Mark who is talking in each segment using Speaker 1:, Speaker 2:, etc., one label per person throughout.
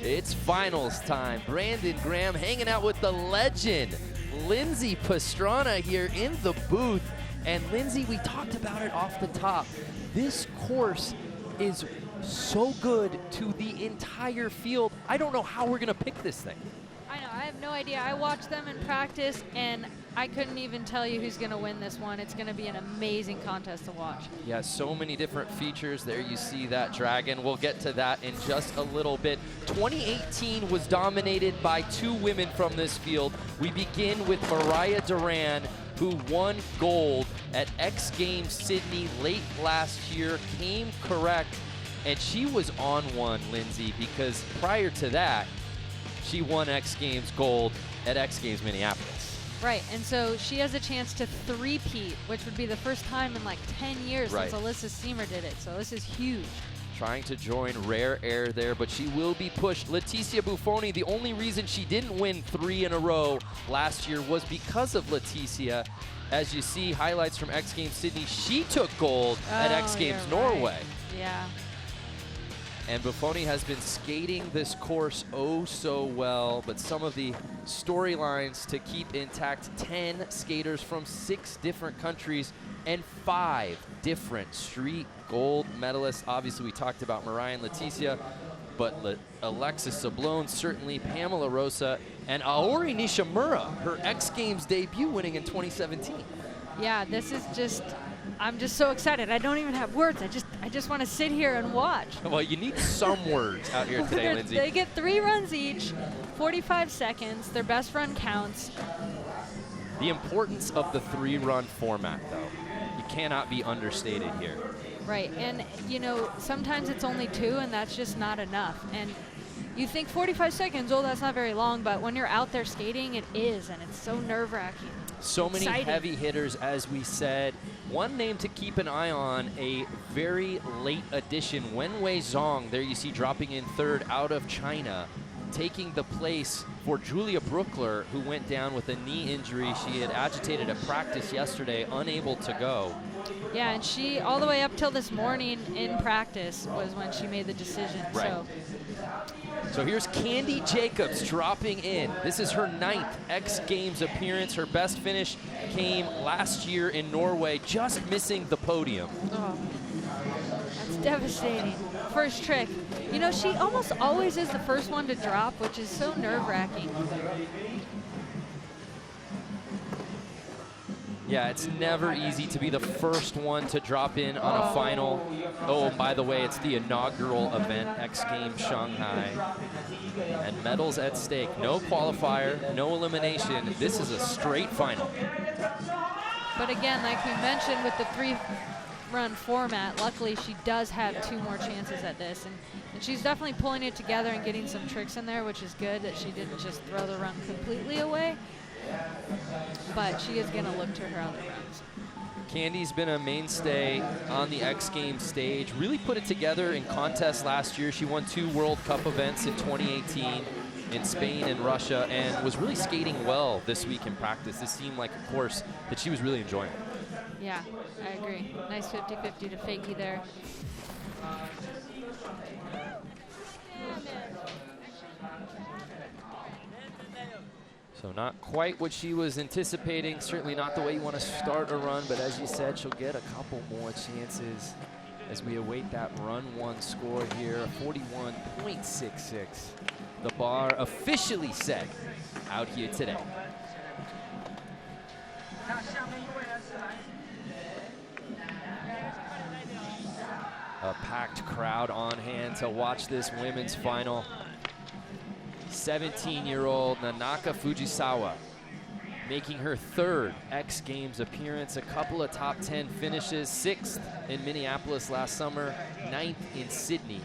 Speaker 1: It's finals time. Brandon Graham hanging out with the legend, Lindsay Pastrana, here in the booth. And Lindsay, we talked about it off the top. This course is so good to the entire field. I don't know how we're gonna pick this thing.
Speaker 2: I know, I have no idea. I watched them in practice, and I couldn't even tell you who's gonna win this one. It's gonna be an amazing contest to watch.
Speaker 1: Yeah, so many different features. There you see that dragon. We'll get to that in just a little bit. 2018 was dominated by two women from this field. We begin with Mariah Duran, who won gold at X Games Sydney late last year, came correct, and she was on one, Lindsay, because prior to that, she won X Games gold at X Games Minneapolis.
Speaker 2: Right, and so she has a chance to three-peat, which would be the first time in like 10 years since Alyssa Steamer did it, so this is huge.
Speaker 1: Trying to join Rare Air there, but she will be pushed. Leticia Bufoni, the only reason she didn't win 3 in a row last year was because of Leticia. As you see, highlights from X Games Sydney, she took gold at X Games Norway.
Speaker 2: Yeah.
Speaker 1: And Bufoni has been skating this course oh so well, but some of the storylines to keep intact: 10 skaters from 6 different countries and 5 different street gold medalists. Obviously, we talked about Mariah and Leticia, but Alexis Sablone, certainly Pamela Rosa, and Aori Nishimura, her X Games debut, winning in 2017.
Speaker 2: Yeah, this is just, I'm just so excited. I don't even have words. I just want to sit here and watch.
Speaker 1: Well, you need some words out here today, Lindsay.
Speaker 2: They get 3 runs each, 45 seconds. Their best run counts.
Speaker 1: The importance of the 3-run format, though, you cannot be understated here.
Speaker 2: Right, and you know, sometimes it's only 2, and that's just not enough. And you think 45 seconds, oh, that's not very long, but when you're out there skating, it is, and it's so nerve-wracking.
Speaker 1: So many heavy hitters, as we said. One name to keep an eye on, a very late addition, Wenwei Zhang. There you see dropping in 3rd out of China, taking the place for Julia Brookler, who went down with a knee injury. She had agitated at practice yesterday, unable to go.
Speaker 2: Yeah, and she, all the way up till this morning in practice, was when she made the decision.
Speaker 1: Right. So here's Candy Jacobs dropping in. This is her 9th X Games appearance. Her best finish came last year in Norway, just missing the podium.
Speaker 2: Oh, that's devastating. First trick. You know, she almost always is the first one to drop, which is so nerve-wracking.
Speaker 1: Yeah, it's never easy to be the first one to drop in on a final. Oh, by the way, it's the inaugural event, X Games Shanghai. And medals at stake. No qualifier, no elimination. This is a straight final.
Speaker 2: But again, like we mentioned with the 3-run format, luckily she does have 2 more chances at this. And she's definitely pulling it together and getting some tricks in there, which is good that she didn't just throw the run completely away. But she is going to look to her other runs.
Speaker 1: Candy's been a mainstay on the X Games stage. Really put it together in contests last year. She won 2 World Cup events in 2018 in Spain and Russia, and was really skating well this week in practice. This seemed like a course that she was really enjoying.
Speaker 2: Yeah, I agree. Nice 50-50 to Fakey there.
Speaker 1: So not quite what she was anticipating, certainly not the way you want to start a run, but as you said, she'll get a couple more chances as we await that run 1 score here, 41.66. The bar officially set out here today. A packed crowd on hand to watch this women's final. 17-year-old Nanaka Fujisawa making her 3rd X Games appearance, a couple of top 10 finishes, 6th in Minneapolis last summer, 9th in Sydney.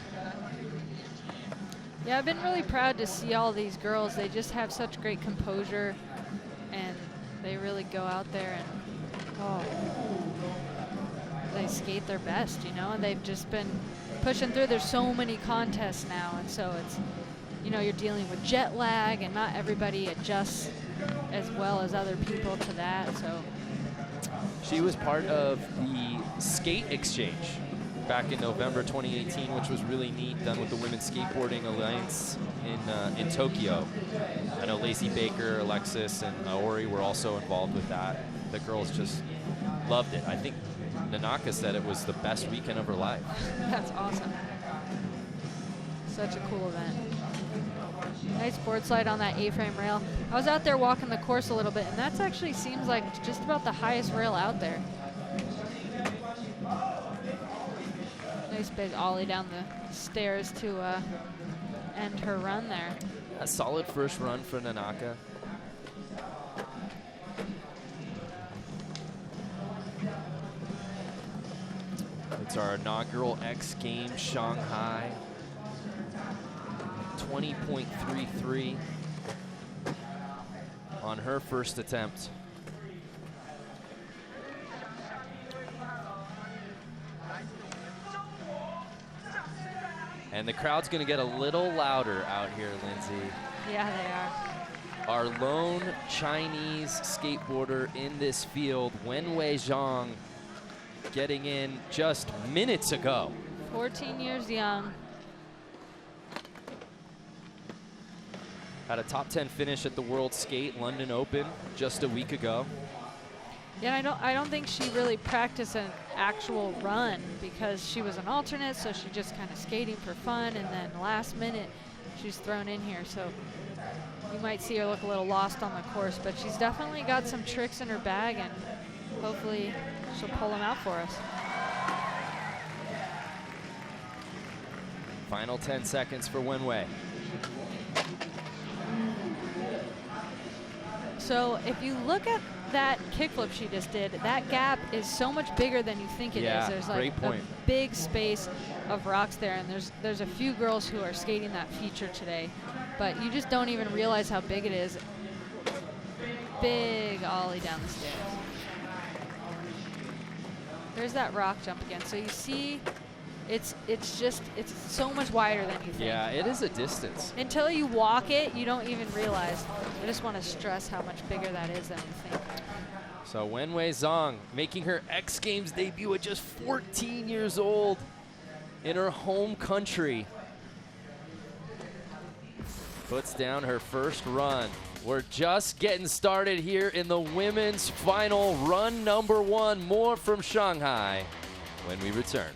Speaker 2: Yeah, I've been really proud to see all these girls. They just have such great composure, and they really go out there and, they skate their best, you know, and they've just been pushing through. There's so many contests now, and so it's, you know, you're dealing with jet lag, and not everybody adjusts as well as other people to that. So
Speaker 1: she was part of the skate exchange back in November 2018, which was really neat, done with the Women's Skateboarding Alliance in Tokyo. I know Lacey Baker, Alexis, and Aori were also involved with that. The girls just loved it. I think Nanaka said it was the best weekend of her life.
Speaker 2: That's awesome. Such a cool event. Nice board slide on that A-frame rail. I was out there walking the course a little bit, and that actually seems like just about the highest rail out there. Nice big ollie down the stairs to end her run there.
Speaker 1: A solid first run for Nanaka. It's our inaugural X Games Shanghai. 20.33 on her first attempt. And the crowd's going to get a little louder out here, Lindsay.
Speaker 2: Yeah, they are.
Speaker 1: Our lone Chinese skateboarder in this field, Wenwei Zhang, getting in just minutes ago.
Speaker 2: 14 years young.
Speaker 1: Had a top 10 finish at the World Skate London Open just a week ago.
Speaker 2: Yeah, I don't think she really practiced an actual run because she was an alternate, so she just kind of skating for fun, and then last minute she's thrown in here. So you might see her look a little lost on the course, but she's definitely got some tricks in her bag, and hopefully she'll pull them out for us.
Speaker 1: Final 10 seconds for Wenwei.
Speaker 2: So if you look at that kickflip she just did, that gap is so much bigger than you think it is. There's like a big space of rocks there, and there's a few girls who are skating that feature today, but you just don't even realize how big it is. Big ollie down the stairs. There's that rock jump again. So you see, it's so much wider than you think.
Speaker 1: Yeah, it is a distance.
Speaker 2: Until you walk it, you don't even realize. I just want to stress how much bigger that is than you think.
Speaker 1: So Wenwei Zhang making her X Games debut at just 14 years old in her home country. Puts down her first run. We're just getting started here in the women's final run number 1. More from Shanghai when we return.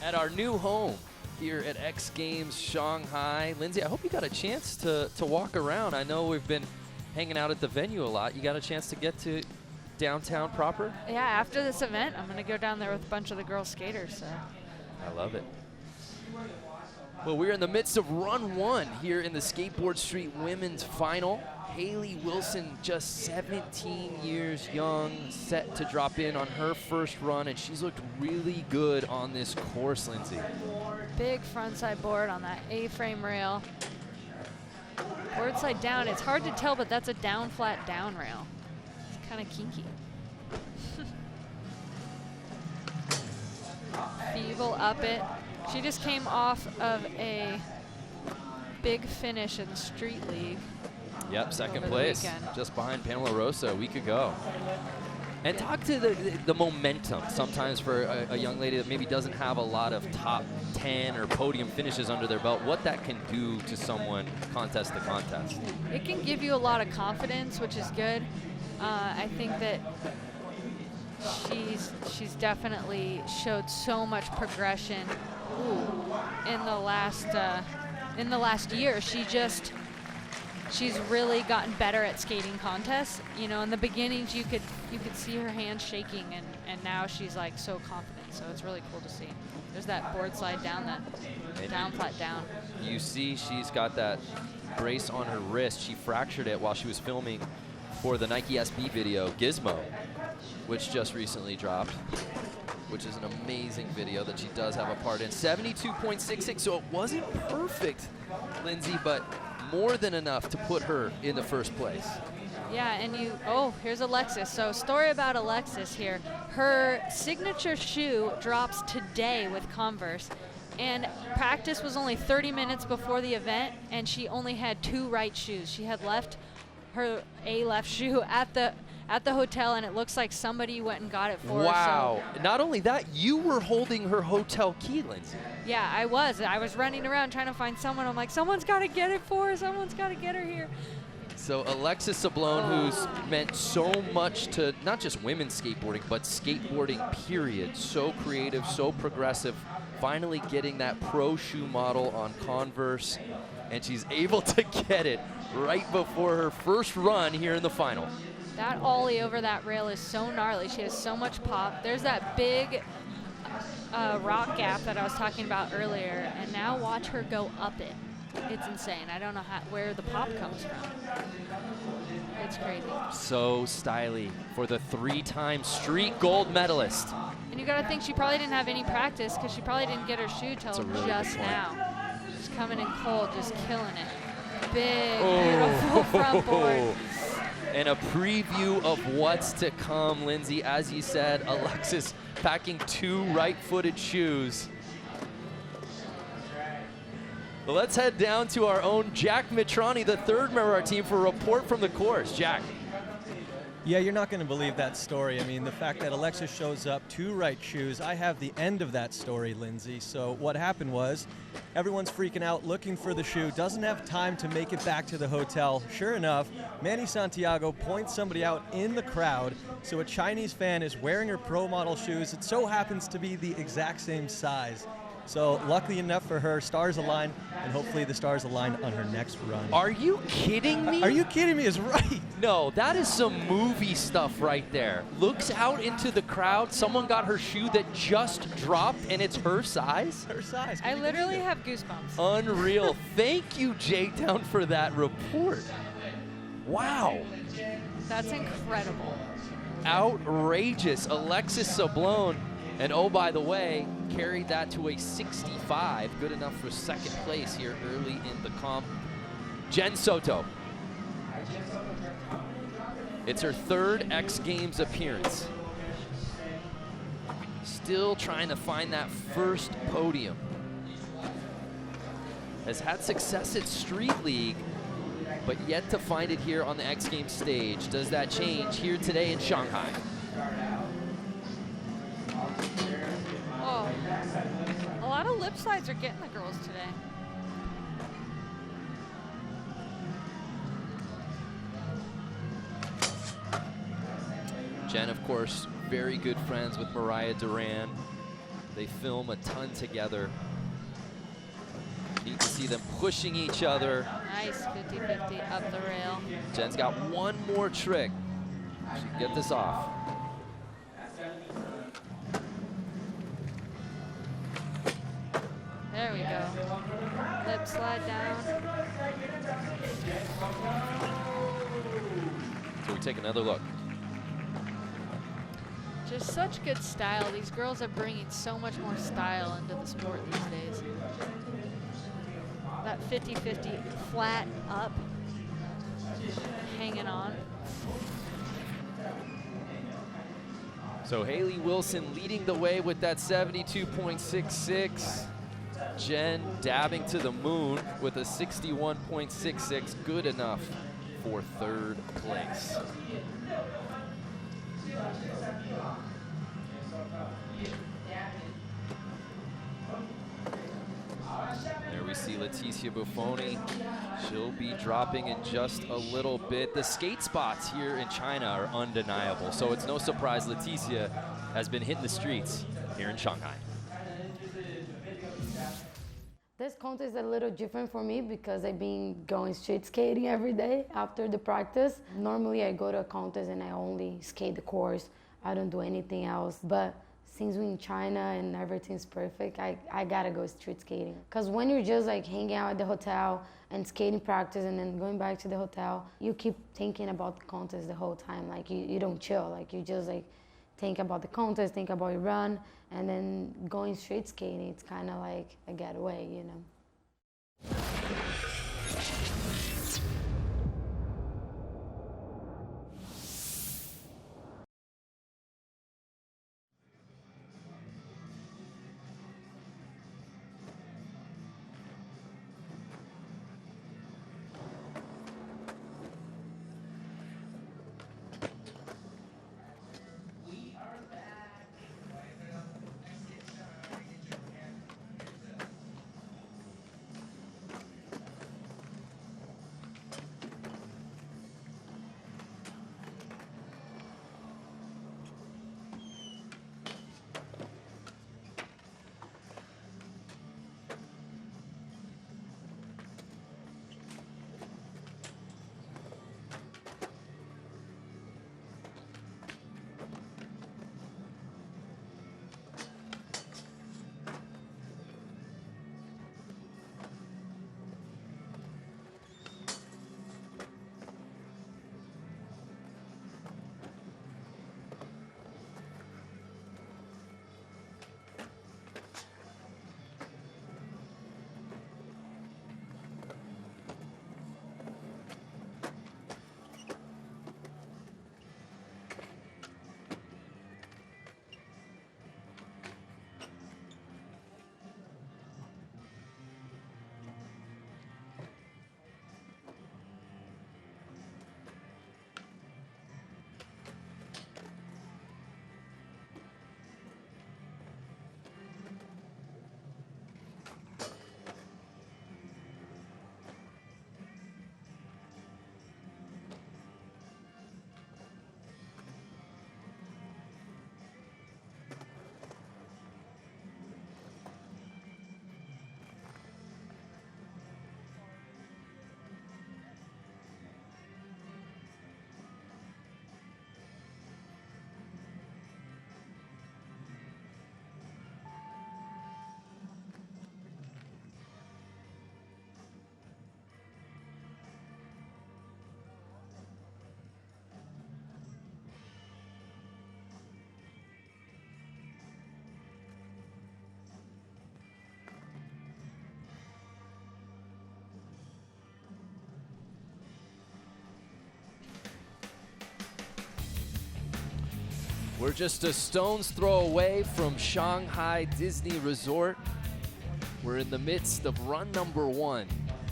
Speaker 1: At our new home here at X Games Shanghai. Lindsay, I hope you got a chance to walk around. I know we've been hanging out at the venue a lot. You got a chance to get to downtown proper?
Speaker 2: Yeah, after this event, I'm going to go down there with a bunch of the girl skaters. So.
Speaker 1: I love it. Well, we're in the midst of run one here in the Skateboard Street Women's Final. Haley Wilson, just 17 years young, set to drop in on her first run, and she's looked really good on this course, Lindsay.
Speaker 2: Big frontside board on that A-frame rail. Board side down, it's hard to tell, but that's a down flat down rail. It's kind of kinky. Feeble up it. She just came off of a big finish in the Street League.
Speaker 1: Yep, second place, just behind Pamela Rosa a week ago. And talk to the momentum sometimes for a young lady that maybe doesn't have a lot of top 10 or podium finishes under their belt, what that can do to someone contest to contest.
Speaker 2: It can give you a lot of confidence, which is good. I think that she's definitely showed so much progression in the last year. She's really gotten better at skating contests. You know, in the beginnings you could see her hands shaking, and now she's like so confident. So it's really cool to see. There's that board slide down, that down flat down.
Speaker 1: You see she's got that brace on her wrist. She fractured it while she was filming for the Nike SB video Gizmo, which just recently dropped, which is an amazing video that she does have a part in. 72.66, so it wasn't perfect, Lindsay, but more than enough to put her in the first place.
Speaker 2: Yeah, and here's Alexis. So story about Alexis here. Her signature shoe drops today with Converse, and practice was only 30 minutes before the event, and she only had 2 right shoes. She had left her left shoe at the hotel, and it looks like somebody went and got it for her.
Speaker 1: Wow. So not only that, you were holding her hotel key, Lindsay.
Speaker 2: Yeah, I was running around trying to find someone. I'm like, someone's got to get it for her. Someone's got to get her here.
Speaker 1: So Alexis Sablone, who's meant so much to not just women's skateboarding, but skateboarding period. So creative, so progressive, finally getting that pro shoe model on Converse, and she's able to get it right before her first run here in the final.
Speaker 2: That ollie over that rail is so gnarly. She has so much pop. There's that big rock gap that I was talking about earlier, and now watch her go up it. It's insane. I don't know where the pop comes from. It's crazy. So
Speaker 1: stylish for the 3-time street gold medalist.
Speaker 2: And you got to think she probably didn't have any practice because she probably didn't get her shoe till really just now. She's coming in cold, just killing it. Big, beautiful front board.
Speaker 1: And a preview of what's to come, Lindsay. As you said, Alexis packing 2 right-footed shoes. Well, let's head down to our own Jack Mitrani, the 3rd member of our team, for a report from the course. Jack.
Speaker 3: Yeah, you're not going to believe that story. I mean, the fact that Alexis shows up 2 right shoes, I have the end of that story, Lindsay. So what happened was, everyone's freaking out, looking for the shoe, doesn't have time to make it back to the hotel. Sure enough, Manny Santiago points somebody out in the crowd. So a Chinese fan is wearing her pro model shoes. It so happens to be the exact same size. So luckily enough for her, stars align, and hopefully the stars align on her next run.
Speaker 1: Are you kidding me?
Speaker 3: Are you kidding me? Is right.
Speaker 1: No, that is some movie stuff right there. Looks out into the crowd. Someone got her shoe that just dropped, and it's her size?
Speaker 3: Her size.
Speaker 2: I literally have goosebumps.
Speaker 1: Unreal. Thank you, J-Town, for that report. Wow.
Speaker 2: That's incredible.
Speaker 1: Outrageous. Alexis Sablone. And oh, by the way, carried that to a 65. Good enough for 2nd place here early in the comp. Jen Soto. It's her 3rd X Games appearance. Still trying to find that first podium. Has had success at Street League, but yet to find it here on the X Games stage. Does that change here today in Shanghai?
Speaker 2: Oh, a lot of lip slides are getting the girls today.
Speaker 1: Jen, of course, very good friends with Mariah Duran. They film a ton together. Neat to see them pushing each other.
Speaker 2: Nice 50-50 up the rail.
Speaker 1: Jen's got one more trick. She can get this off.
Speaker 2: There we go. Lip slide down.
Speaker 1: So we take another look.
Speaker 2: Just such good style. These girls are bringing so much more style into the sport these days. That 50-50 flat up, hanging on.
Speaker 1: So Haley Wilson leading the way with that 72.66. Jen dabbing to the moon with a 61.66, good enough for third place. There we see Leticia Bufoni. She'll be dropping in just a little bit. The skate spots here in China are undeniable, so it's no surprise Leticia has been hitting the streets here in Shanghai.
Speaker 4: This contest is a little different for me because I've been going street skating every day after the practice. Normally I go to a contest and I only skate the course. I don't do anything else. But since we're in China and everything's perfect, I gotta go street skating. Because when you're just like hanging out at the hotel and skating practice and then going back to the hotel, you keep thinking about the contest the whole time. Like you don't chill. Like you just like think about the contest, think about your run, and then going street skating, it's kind of like a getaway, you know.
Speaker 1: We're just a stone's throw away from Shanghai Disney Resort. We're in the midst of run number 1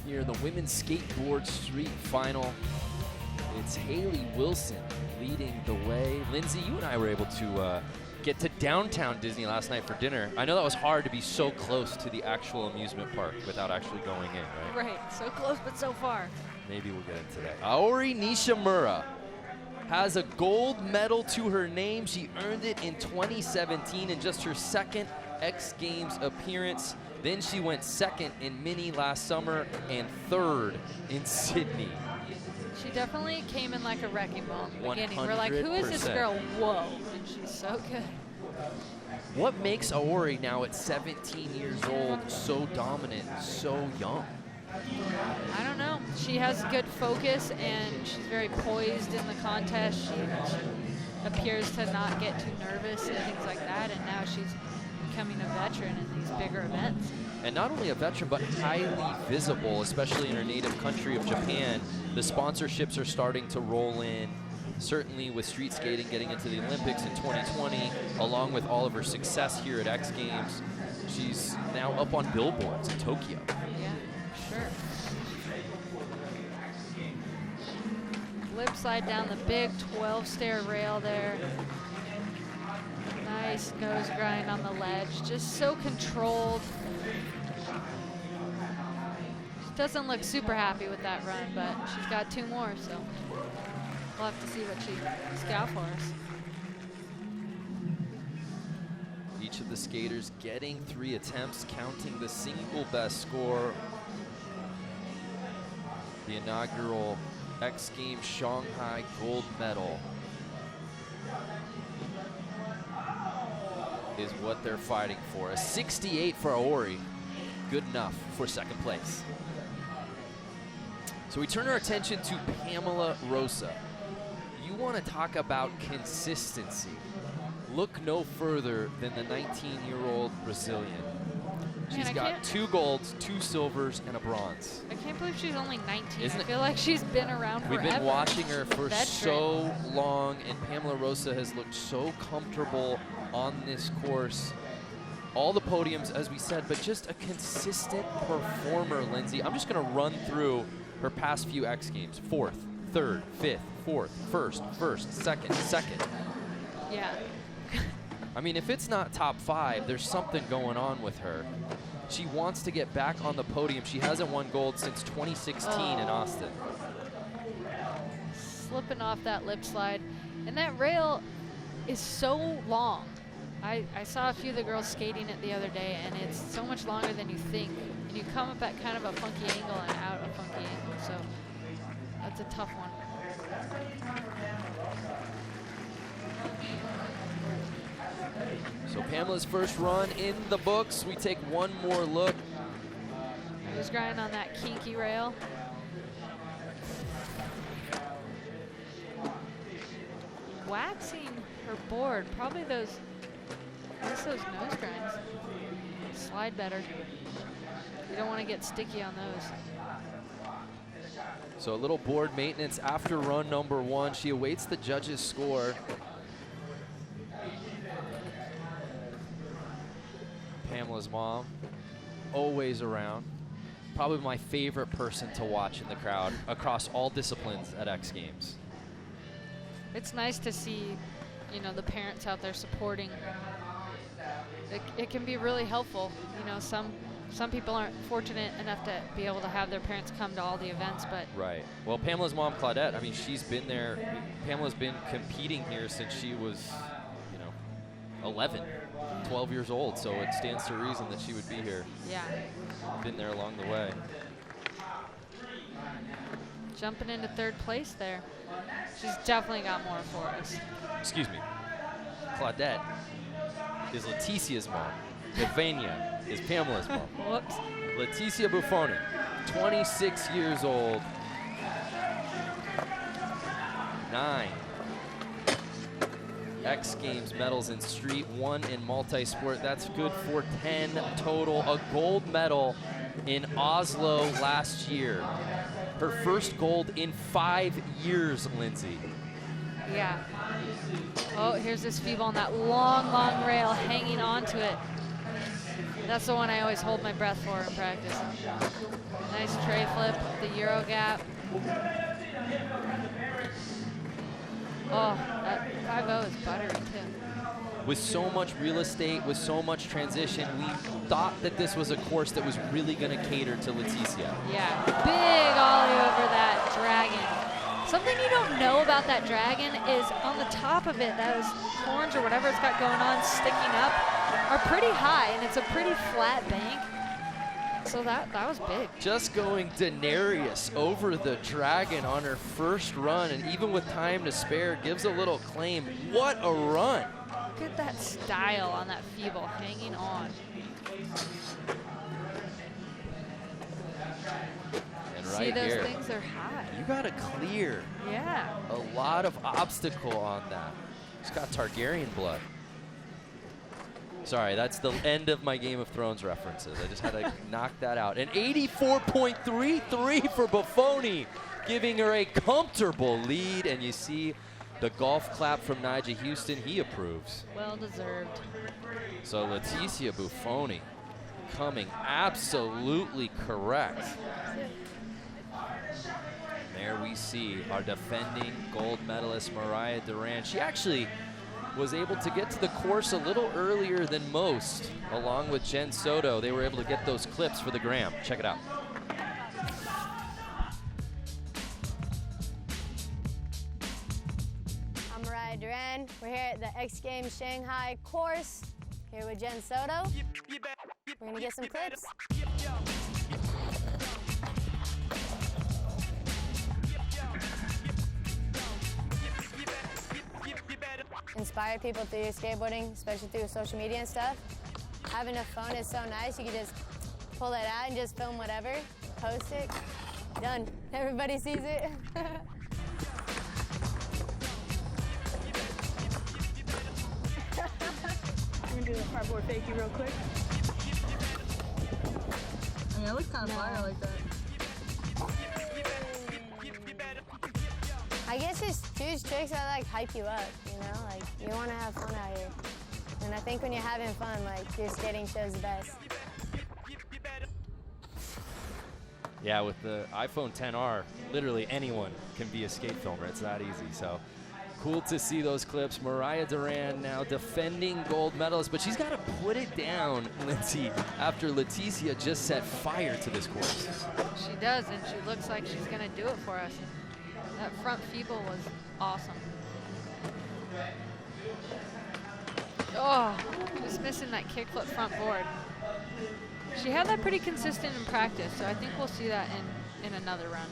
Speaker 1: here in the women's skateboard street final. It's Haley Wilson leading the way. Lindsay, you and I were able to get to downtown Disney last night for dinner. I know that was hard to be so close to the actual amusement park without actually going in, right?
Speaker 2: Right, so close but so far.
Speaker 1: Maybe we'll get it today. Aori Nishimura has a gold medal to her name. She earned it in 2017 in just her second X Games appearance. Then she went second in Mini last summer and third in Sydney.
Speaker 2: She definitely came in like a wrecking ball in the beginning. We're like, who is this
Speaker 1: 100%.
Speaker 2: girl? Whoa. And she's so good.
Speaker 1: What makes Aori now at 17 years old so dominant, so young?
Speaker 2: I don't know. She has good focus and she's very poised in the contest. She appears to not get too nervous and things like that. And now she's becoming a veteran in these bigger events.
Speaker 1: And not only a veteran, but highly visible, especially in her native country of Japan. The sponsorships are starting to roll in, certainly with street skating getting into the Olympics in 2020, along with all of her success here at X Games. She's now up on billboards in Tokyo.
Speaker 2: Yeah, sure. Lip slide down the big 12-stair rail there. Nice nose grind on the ledge, just so controlled. She doesn't look super happy with that run, but she's got 2 more, so we'll have to see what she's got for us.
Speaker 1: Each of the skaters getting 3 attempts, counting the single best score. The inaugural X Games Shanghai gold medal is what they're fighting for. A 68 for Aori, good enough for second place. So we turn our attention to Pamela Rosa. You want to talk about consistency. Look no further than the 19-year-old Brazilian. She's got 2 golds, 2 silvers, and a bronze.
Speaker 2: I can't believe she's only 19.
Speaker 1: Isn't
Speaker 2: I
Speaker 1: it?
Speaker 2: feel like she's been around forever.
Speaker 1: We've been watching her for
Speaker 2: Veteran.
Speaker 1: so long, and Pamela Rosa has looked so comfortable on this course. All the podiums, as we said, but just a consistent performer, Lindsay. I'm just going to run through her past few X Games. 4th, 3rd, 5th, 4th, 1st, 1st, 2nd, 2nd.
Speaker 2: Yeah.
Speaker 1: I mean, if it's not top 5, there's something going on with her. She wants to get back on the podium. She hasn't won gold since 2016 in Austin.
Speaker 2: Slipping off that lip slide. And that rail is so long. I saw a few of the girls skating it the other day, and it's so much longer than you think. And you come up at kind of a funky angle and out a funky angle. So that's a tough one.
Speaker 1: So Pamela's first run in the books. We take one more look.
Speaker 2: Just grinding on that kinky rail. Waxing her board. Probably those, I guess those nose grinds. Slide better. You don't want to get sticky on those.
Speaker 1: So a little board maintenance after run number 1. She awaits the judges' score. Pamela's mom, always around. Probably my favorite person to watch in the crowd across all disciplines at X Games.
Speaker 2: It's nice to see, you know, the parents out there supporting. It can be really helpful. You know, some people aren't fortunate enough to be able to have their parents come to all the events, but
Speaker 1: Right. Well, Pamela's mom, Claudette, I mean, she's been there. Pamela's been competing here since she was, 11, 12 years old. So it stands to reason that she would be here.
Speaker 2: yeah.
Speaker 1: Been there along the way.
Speaker 2: Jumping into 3rd place there. She's definitely got more for us.
Speaker 1: Excuse me. Claudette is Leticia's mom. Evania is Pamela's mom.
Speaker 2: Whoops.
Speaker 1: Leticia Bufoni, 26 years old. 9 X Games medals in street, 1 in multi-sport. That's good for 10 total. A gold medal in Oslo last year. Her first gold in 5 years, Lindsay.
Speaker 2: Yeah. Oh, here's this feeble on that long, long rail hanging onto it. That's the one I always hold my breath for in practice. Nice tray flip, the Euro gap. Oh, that 5-0 is buttery too.
Speaker 1: With so much real estate, with so much transition, we thought that this was a course that was really going to cater to Leticia.
Speaker 2: Yeah, big ollie over that dragon. Something you don't know about that dragon is on the top of it, those horns or whatever it's got going on sticking up are pretty high, and it's a pretty flat bank. So that was big.
Speaker 1: Just going Daenerys over the dragon on her first run, and even with time to spare, gives a little claim. What a run.
Speaker 2: Look at that style on that feeble, hanging on.
Speaker 1: And
Speaker 2: See
Speaker 1: right
Speaker 2: those
Speaker 1: here,
Speaker 2: things, they're high.
Speaker 1: you gotta clear
Speaker 2: Yeah.
Speaker 1: a lot of obstacle on that. It's got Targaryen blood. Sorry, that's the end of my Game of Thrones references. I just had to knock that out. An 84.33 for Bufoni, giving her a comfortable lead. And you see the golf clap from Nyjah Houston. He approves.
Speaker 2: Well deserved.
Speaker 1: So Leticia Bufoni coming absolutely correct. There we see our defending gold medalist, Mariah Duran. She actually was able to get to the course a little earlier than most. Along with Jen Soto, they were able to get those clips for the gram. Check it out.
Speaker 5: I'm Mariah Duran. We're here at the X Games Shanghai course, here with Jen Soto. We're gonna get some clips. Inspire people through your skateboarding, especially through social media and stuff. Having a phone is so nice. You can just pull it out and just film whatever, post it, done. Everybody sees it.
Speaker 6: I'm gonna do the cardboard fakie real quick. I mean, it looks kind of fire like that.
Speaker 5: I guess just choose tricks that like hype you up, you know? Like, you want to have fun out here. And I think when you're having fun, like, your skating shows the best.
Speaker 1: Yeah, with the iPhone XR, literally anyone can be a skate filmer. It's that easy. So cool to see those clips. Mariah Duran now defending gold medalist, but she's got to put it down, Lindsay, after Leticia just set fire to this course.
Speaker 2: She does, and she looks like she's going to do it for us. That front feeble was awesome. Oh, just missing that kickflip front board. She had that pretty consistent in practice, so I think we'll see that in another run.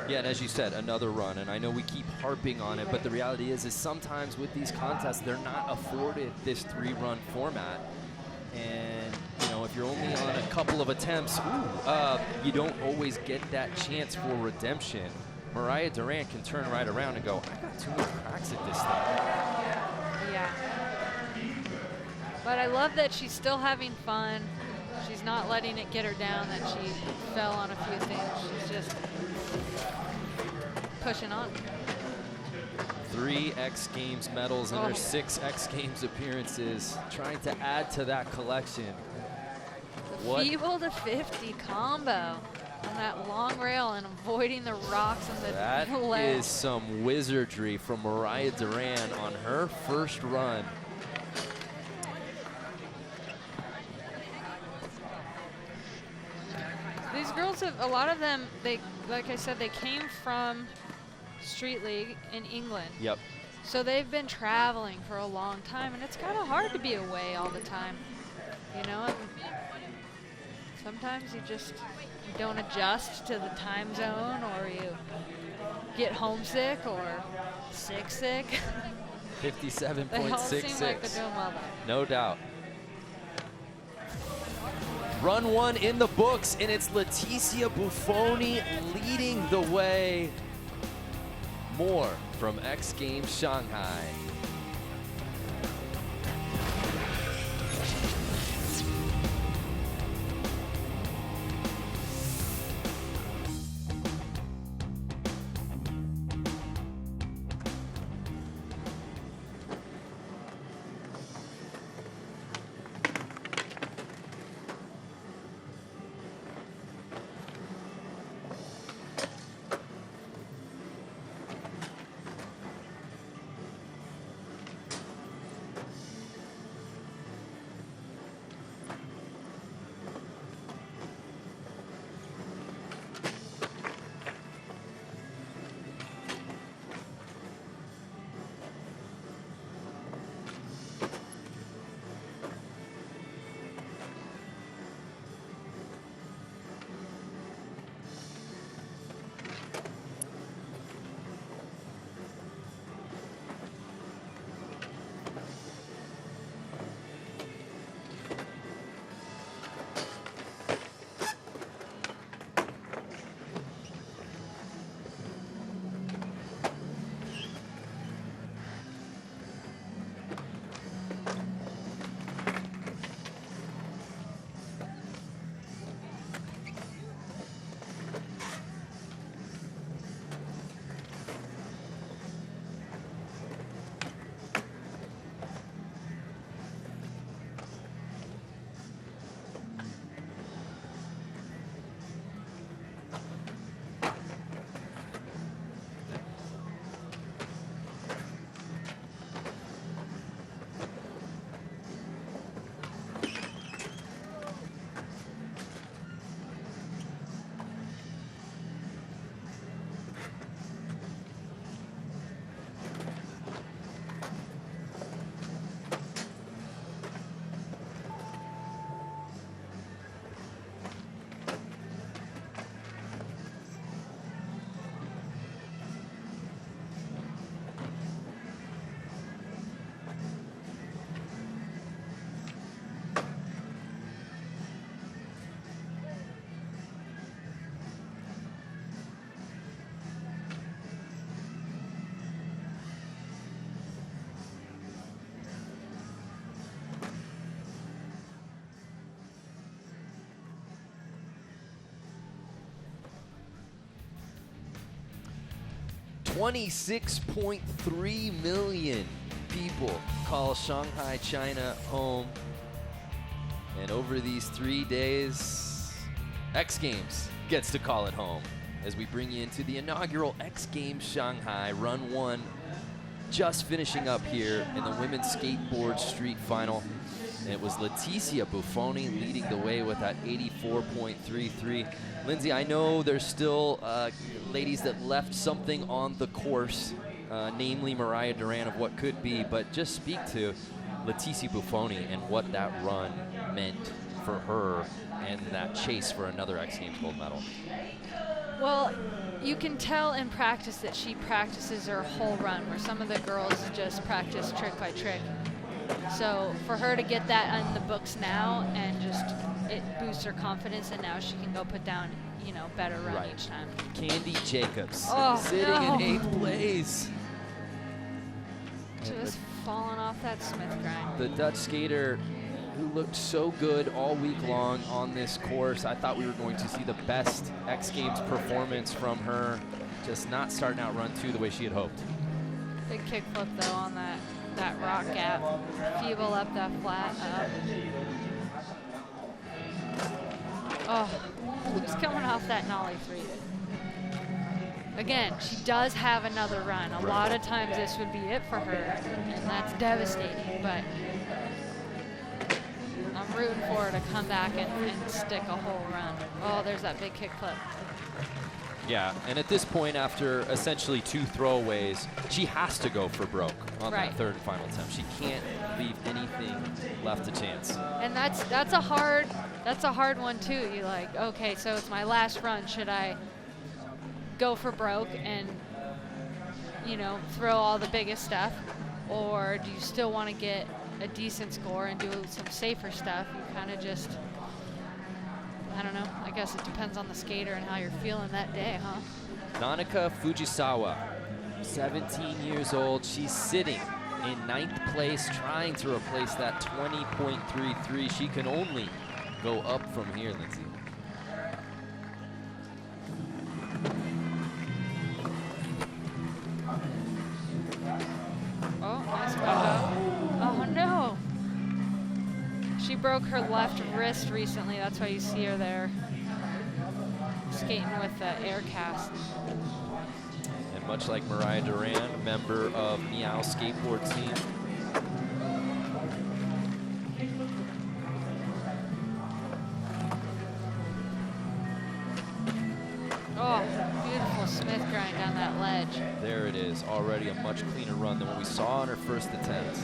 Speaker 1: Yeah, and as you said, another run, and I know we keep harping on it, but the reality is sometimes with these contests, they're not afforded this 3-run format. And, you know, if you're only on a couple of attempts, you don't always get that chance for redemption. Mariah Duran can turn right around and go, I got too many cracks at this thing.
Speaker 2: Yeah. But I love that she's still having fun. She's not letting it get her down that she fell on a few things. She's just pushing on.
Speaker 1: 3 X Games medals and her 6 X Games appearances, trying to add to that collection.
Speaker 2: The feeble to 50 combo on that long rail and avoiding the rocks and the
Speaker 1: That
Speaker 2: ledge.
Speaker 1: is some wizardry from Mariah Duran on her first run.
Speaker 2: These girls have, a lot of them, they, like I said, they came from Street League in England.
Speaker 1: Yep.
Speaker 2: So they've been traveling for a long time, and it's kind of hard to be away all the time, you know? And sometimes you don't adjust to the time zone, or you get homesick or sick.
Speaker 1: 57.66.
Speaker 2: They all seem like they're doing well, though.
Speaker 1: No doubt. Run 1 in the books, and it's Leticia Bufoni leading the way. More from X Games Shanghai. 26.3 million people call Shanghai, China home. And over these 3 days, X Games gets to call it home as we bring you into the inaugural X Games Shanghai Run 1, just finishing up here in the women's skateboard street final. And it was Leticia Bufoni leading the way with that 84.33. Lindsay, I know there's still ladies that left something on the course, namely Mariah Duran of what could be, but just speak to Leticia Bufoni and what that run meant for her and that chase for another X Games gold medal.
Speaker 2: Well, you can tell in practice that she practices her whole run, where some of the girls just practice trick by trick. So for her to get that on the books now, and just it boosts her confidence, and now she can go put down, you know, better run each time.
Speaker 1: Candy Jacobs
Speaker 2: in
Speaker 1: sitting in 8th place.
Speaker 2: Just falling off that Smith grind.
Speaker 1: The Dutch skater who looked so good all week long on this course. I thought we were going to see the best X Games performance from her, just not starting out run 2 the way she had hoped.
Speaker 2: Big kickflip though on that rock gap. Feeble up that flat up. Oh, just coming off that nollie 3. Again, she does have another run. A lot of times this would be it for her, and that's devastating, but I'm rooting for her to come back and stick a whole run. Oh, there's that big kickflip.
Speaker 1: Yeah, and at this point, after essentially 2 throwaways, she has to go for broke on that 3rd and final attempt. She can't leave anything left to chance.
Speaker 2: And that's a hard one too. You're like, okay, so it's my last run. Should I go for broke and, you know, throw all the biggest stuff, or do you still want to get a decent score and do some safer stuff? You kind of just, I don't know, I guess it depends on the skater and how you're feeling that day, huh?
Speaker 1: Nanaka Fujisawa, 17 years old. She's sitting in 9th place, trying to replace that 20.33. She can only go up from here, Lindsay.
Speaker 2: Oh, nice window. Oh no! She broke her left wrist recently. That's why you see her there skating with the air cast.
Speaker 1: And much like Mariah Duran, member of Meow Skateboard team.
Speaker 2: Oh, beautiful Smith grind down that ledge.
Speaker 1: There it is, already a much cleaner run than what we saw on her first attempt.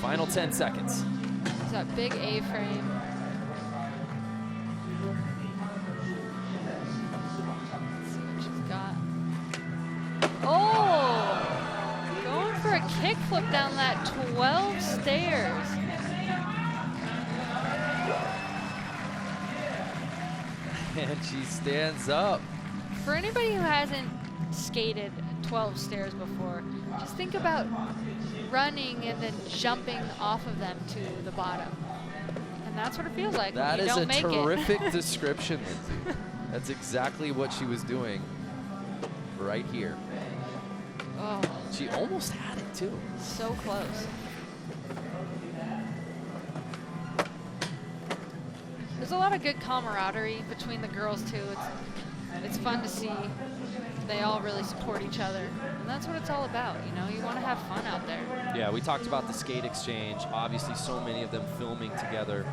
Speaker 1: Final 10 seconds.
Speaker 2: There's that big A-frame. Let's see what she's got. Oh! Going for a kickflip down that 12 stairs.
Speaker 1: And she stands up.
Speaker 2: For anybody who hasn't skated 12 stairs before, just think about running and then jumping off of them to the bottom. And that's what it feels like when you don't make it.
Speaker 1: That is a terrific description, Lindsay. That's exactly what she was doing right here.
Speaker 2: Oh.
Speaker 1: She almost had it, too.
Speaker 2: So close. There's a lot of good camaraderie between the girls, too. It's fun to see. They all really support each other. And that's what it's all about, you know? You want to have fun out there.
Speaker 1: Yeah, we talked about the skate exchange. Obviously, so many of them filming together.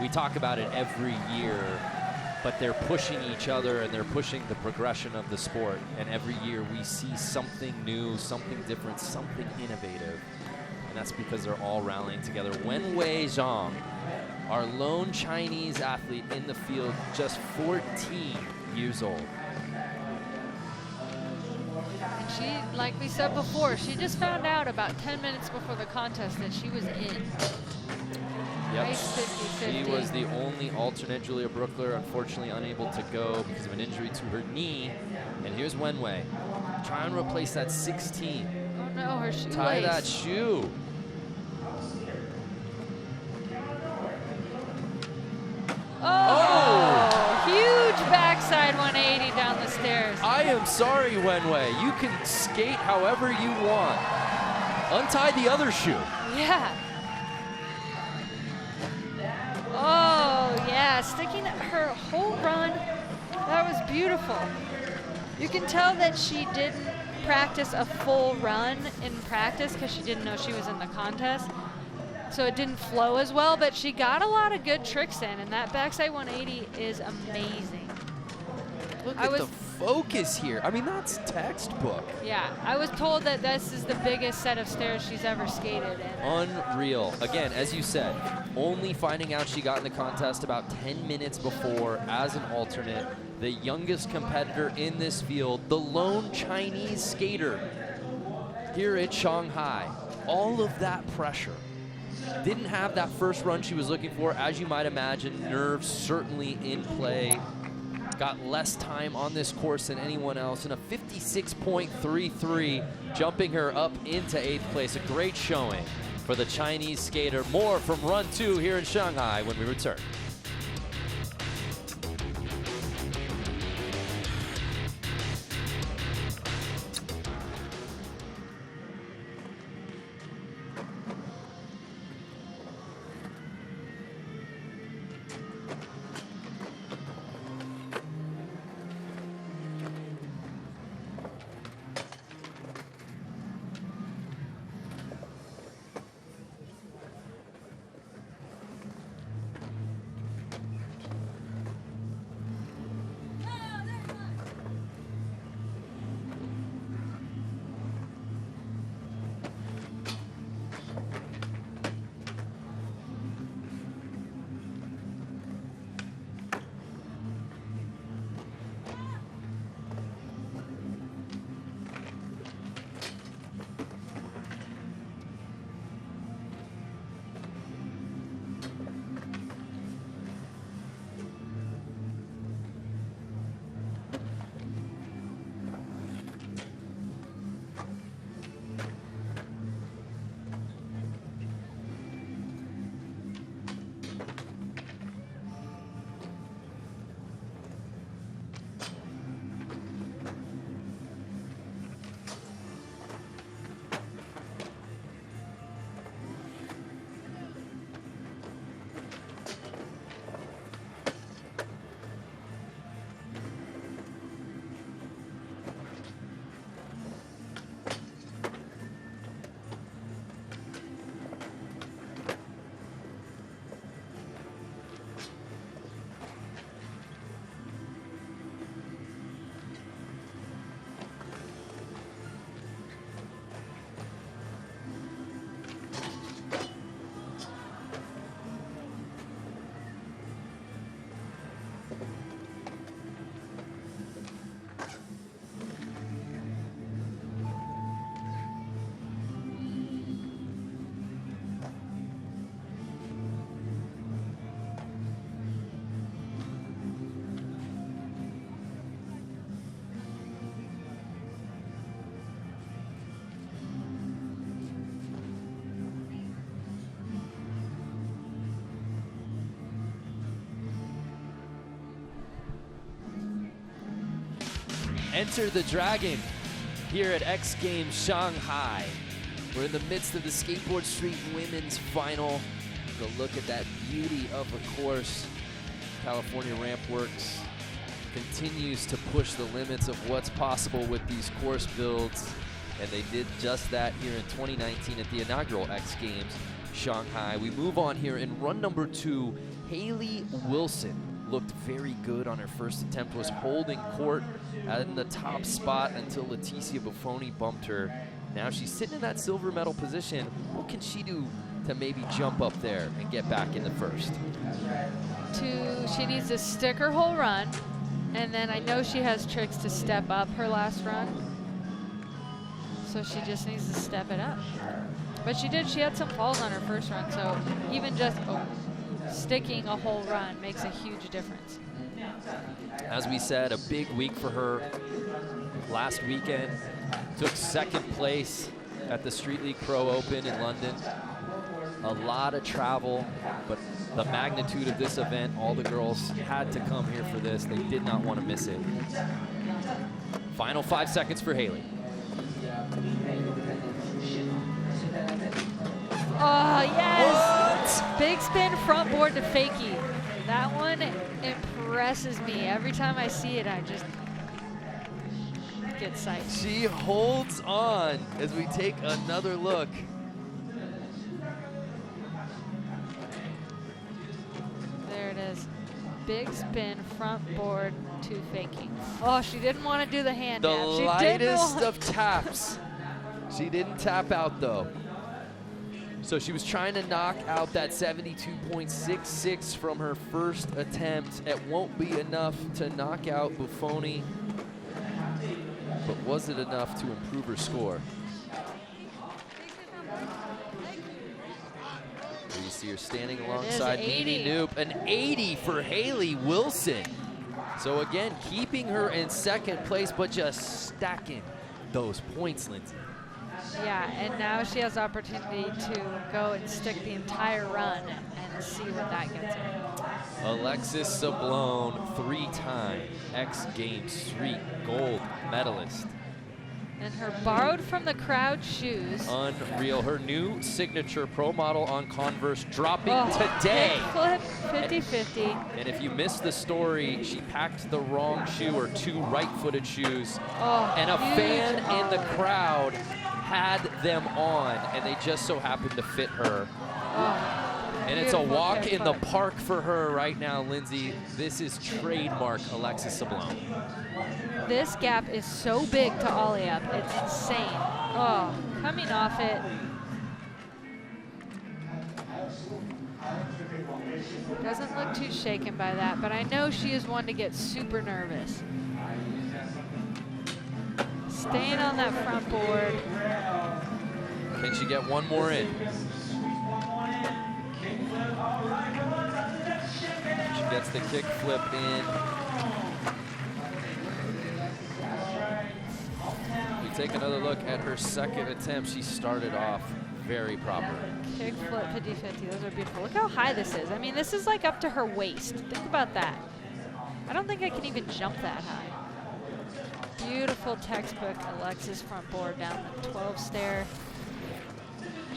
Speaker 1: We talk about it every year, but they're pushing each other and they're pushing the progression of the sport. And every year we see something new, something different, something innovative. And that's because they're all rallying together. Wenwei Zhang, our lone Chinese athlete in the field, just 14 years old.
Speaker 2: And she, like we said before, she just found out about 10 minutes before the contest that she was in.
Speaker 1: Yep,
Speaker 2: Nice 50-50.
Speaker 1: she was the only alternate. Julia Brookler, unfortunately unable to go because of an injury to her knee. And here's Wenwei, trying to replace that 16.
Speaker 2: Oh no, her shoelace.
Speaker 1: Tie that shoe.
Speaker 2: Oh, huge backside 180 down the stairs.
Speaker 1: I am sorry, Wenwei. You can skate however you want. Untie the other shoe.
Speaker 2: Yeah. Oh, yeah, sticking her whole run. That was beautiful. You can tell that she didn't practice a full run in practice because she didn't know she was in the contest. So it didn't flow as well, but she got a lot of good tricks in, and that backside 180 is amazing.
Speaker 1: Look at the focus here. I mean, that's textbook.
Speaker 2: Yeah, I was told that this is the biggest set of stairs she's ever skated in.
Speaker 1: Unreal. Again, as you said, only finding out she got in the contest about 10 minutes before as an alternate. The youngest competitor in this field, the lone Chinese skater here at Shanghai. All of that pressure. Didn't have that first run she was looking for, as you might imagine. Nerves certainly in play. Got less time on this course than anyone else, and a 56.33, jumping her up into 8th place. A great showing for the Chinese skater. More from Run 2 here in Shanghai when we return. Enter the Dragon here at X Games Shanghai. We're in the midst of the Skateboard Street Women's Final. Go look at that beauty of a course. California Ramp Works continues to push the limits of what's possible with these course builds, and they did just that here in 2019 at the inaugural X Games Shanghai. We move on here in run number 2. Haley Wilson looked very good on her first attempt, was holding court in the top spot until Leticia Bufoni bumped her. Now she's sitting in that silver medal position. What can she do to maybe jump up there and get back in the first?
Speaker 2: She needs to stick her whole run, and then I know she has tricks to step up her last run, so she just needs to step it up. But she had some falls on her first run, so even just sticking a whole run makes a huge difference.
Speaker 1: As we said, a big week for her last weekend. Took second place at the Street League Pro Open in London. A lot of travel, but the magnitude of this event, all the girls had to come here for this. They did not want to miss it. Final 5 seconds for Haley.
Speaker 2: Oh, yes! What? Big spin front board to fakie. That one impresses me. Every time I see it, I just get psyched.
Speaker 1: She holds on as we take another look.
Speaker 2: There it is. Big spin front board to fakie. Oh, she didn't want to do the hand tap.
Speaker 1: The
Speaker 2: She
Speaker 1: lightest of taps. She didn't tap out though. So she was trying to knock out that 72.66 from her first attempt. It won't be enough to knock out Bufoni, but was it enough to improve her score? There you see her standing alongside Nene Noop. An 80 for Haley Wilson. So again, keeping her in second place, but just stacking those points, Lindsay.
Speaker 2: Yeah, and now she has opportunity to go and stick the entire run and see what that gets her.
Speaker 1: Alexis Sablone, 3-time X Games Street gold medalist.
Speaker 2: And her borrowed from the crowd shoes.
Speaker 1: Unreal. Her new signature pro model on Converse dropping today.
Speaker 2: Flip 50-50.
Speaker 1: And if you missed the story, she packed the wrong shoe or 2 right-footed shoes. And a fan in the crowd had them on, and they just so happened to fit her. And it's a walk in the park for her right now, Lindsay. This is trademark Alexis Sablone.
Speaker 2: This gap is so big to ollie up. It's insane. Oh, coming off it. Doesn't look too shaken by that, but I know she is one to get super nervous. Staying on that front board.
Speaker 1: Can she get one more in? She gets the kick flip in. We take another look at her second attempt. She started off very proper.
Speaker 2: Kick flip 50-50. Those are beautiful. Look how high this is. I mean, this is like up to her waist. Think about that. I don't think I can even jump that high. Beautiful textbook Alexis front board down the 12 stair. I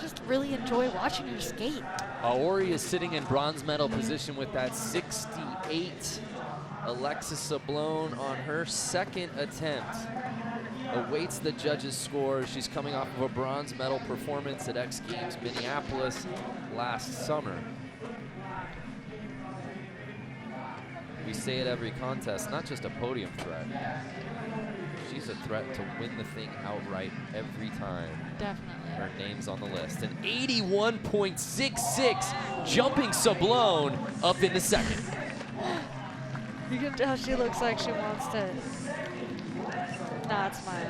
Speaker 2: just really enjoy watching her skate.
Speaker 1: Aori is sitting in bronze medal position with that 68. Alexis Sablone on her second attempt awaits the judges' score. She's coming off of a bronze medal performance at X Games Minneapolis last summer. We say at every contest, not just a podium threat. She's a threat to win the thing outright every time.
Speaker 2: Definitely.
Speaker 1: Her name's on the list. An 81.66 jumping Sablone up in the second.
Speaker 2: You can tell she looks like she wants to not smile,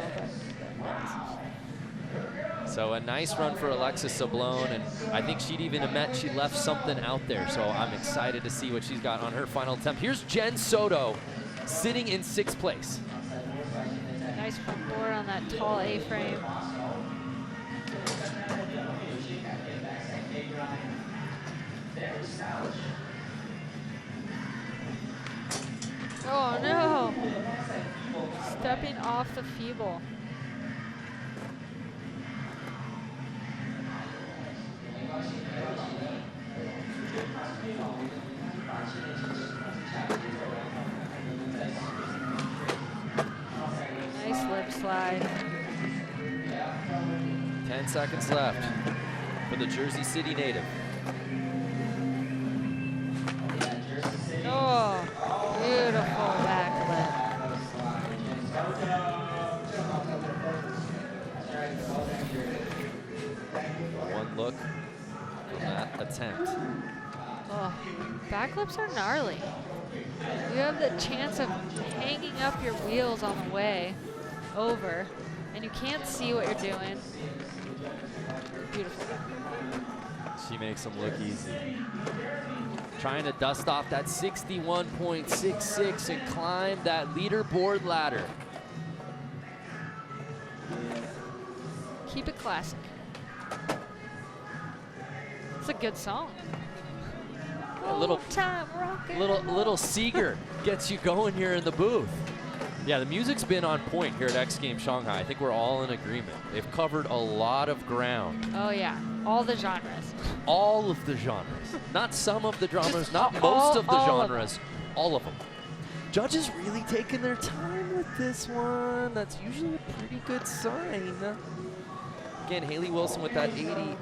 Speaker 2: but
Speaker 1: so a nice run for Alexis Sablone, and I think she'd even admit she left something out there, so I'm excited to see what she's got on her final attempt. Here's Jen Soto sitting in 6th place.
Speaker 2: Nice front board on that tall A-frame. Oh no! Stepping off the feeble. Nice lip slide.
Speaker 1: 10 seconds left for the Jersey City native.
Speaker 2: Oh, beautiful back lip.
Speaker 1: One look from that attempt.
Speaker 2: Oh, back lips are gnarly. You have the chance of hanging up your wheels on the way over, and you can't see what you're doing. Beautiful.
Speaker 1: She makes them look easy. Trying to dust off that 61.66 and climb that leaderboard ladder.
Speaker 2: Keep it classic. It's a good song.
Speaker 1: A little
Speaker 2: time rockin'.
Speaker 1: little Seeger gets you going here in the booth. Yeah, the music's been on point here at X Games Shanghai. I think we're all in agreement. They've covered a lot of ground.
Speaker 2: Oh yeah, all the genres.
Speaker 1: All of the genres. Not some of the genres,
Speaker 2: Just
Speaker 1: not
Speaker 2: all-
Speaker 1: most of the
Speaker 2: all of
Speaker 1: genres, all of them. Judges really taking their time with this one. That's usually a pretty good sign. Again, Haley Wilson with that 80.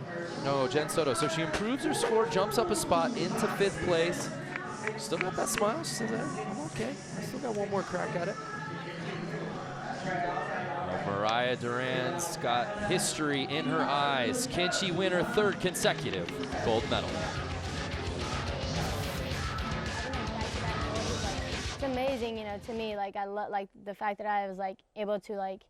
Speaker 1: No, Jen Soto. So she improves her score, jumps up a spot into 5th place. Still got that smile. She says, I'm okay. I still got one more crack at it. Mariah Duran's got history in her eyes. Can she win her 3rd consecutive gold medal?
Speaker 5: It's amazing, you know, to me. Like, I love like the fact that I was like able to like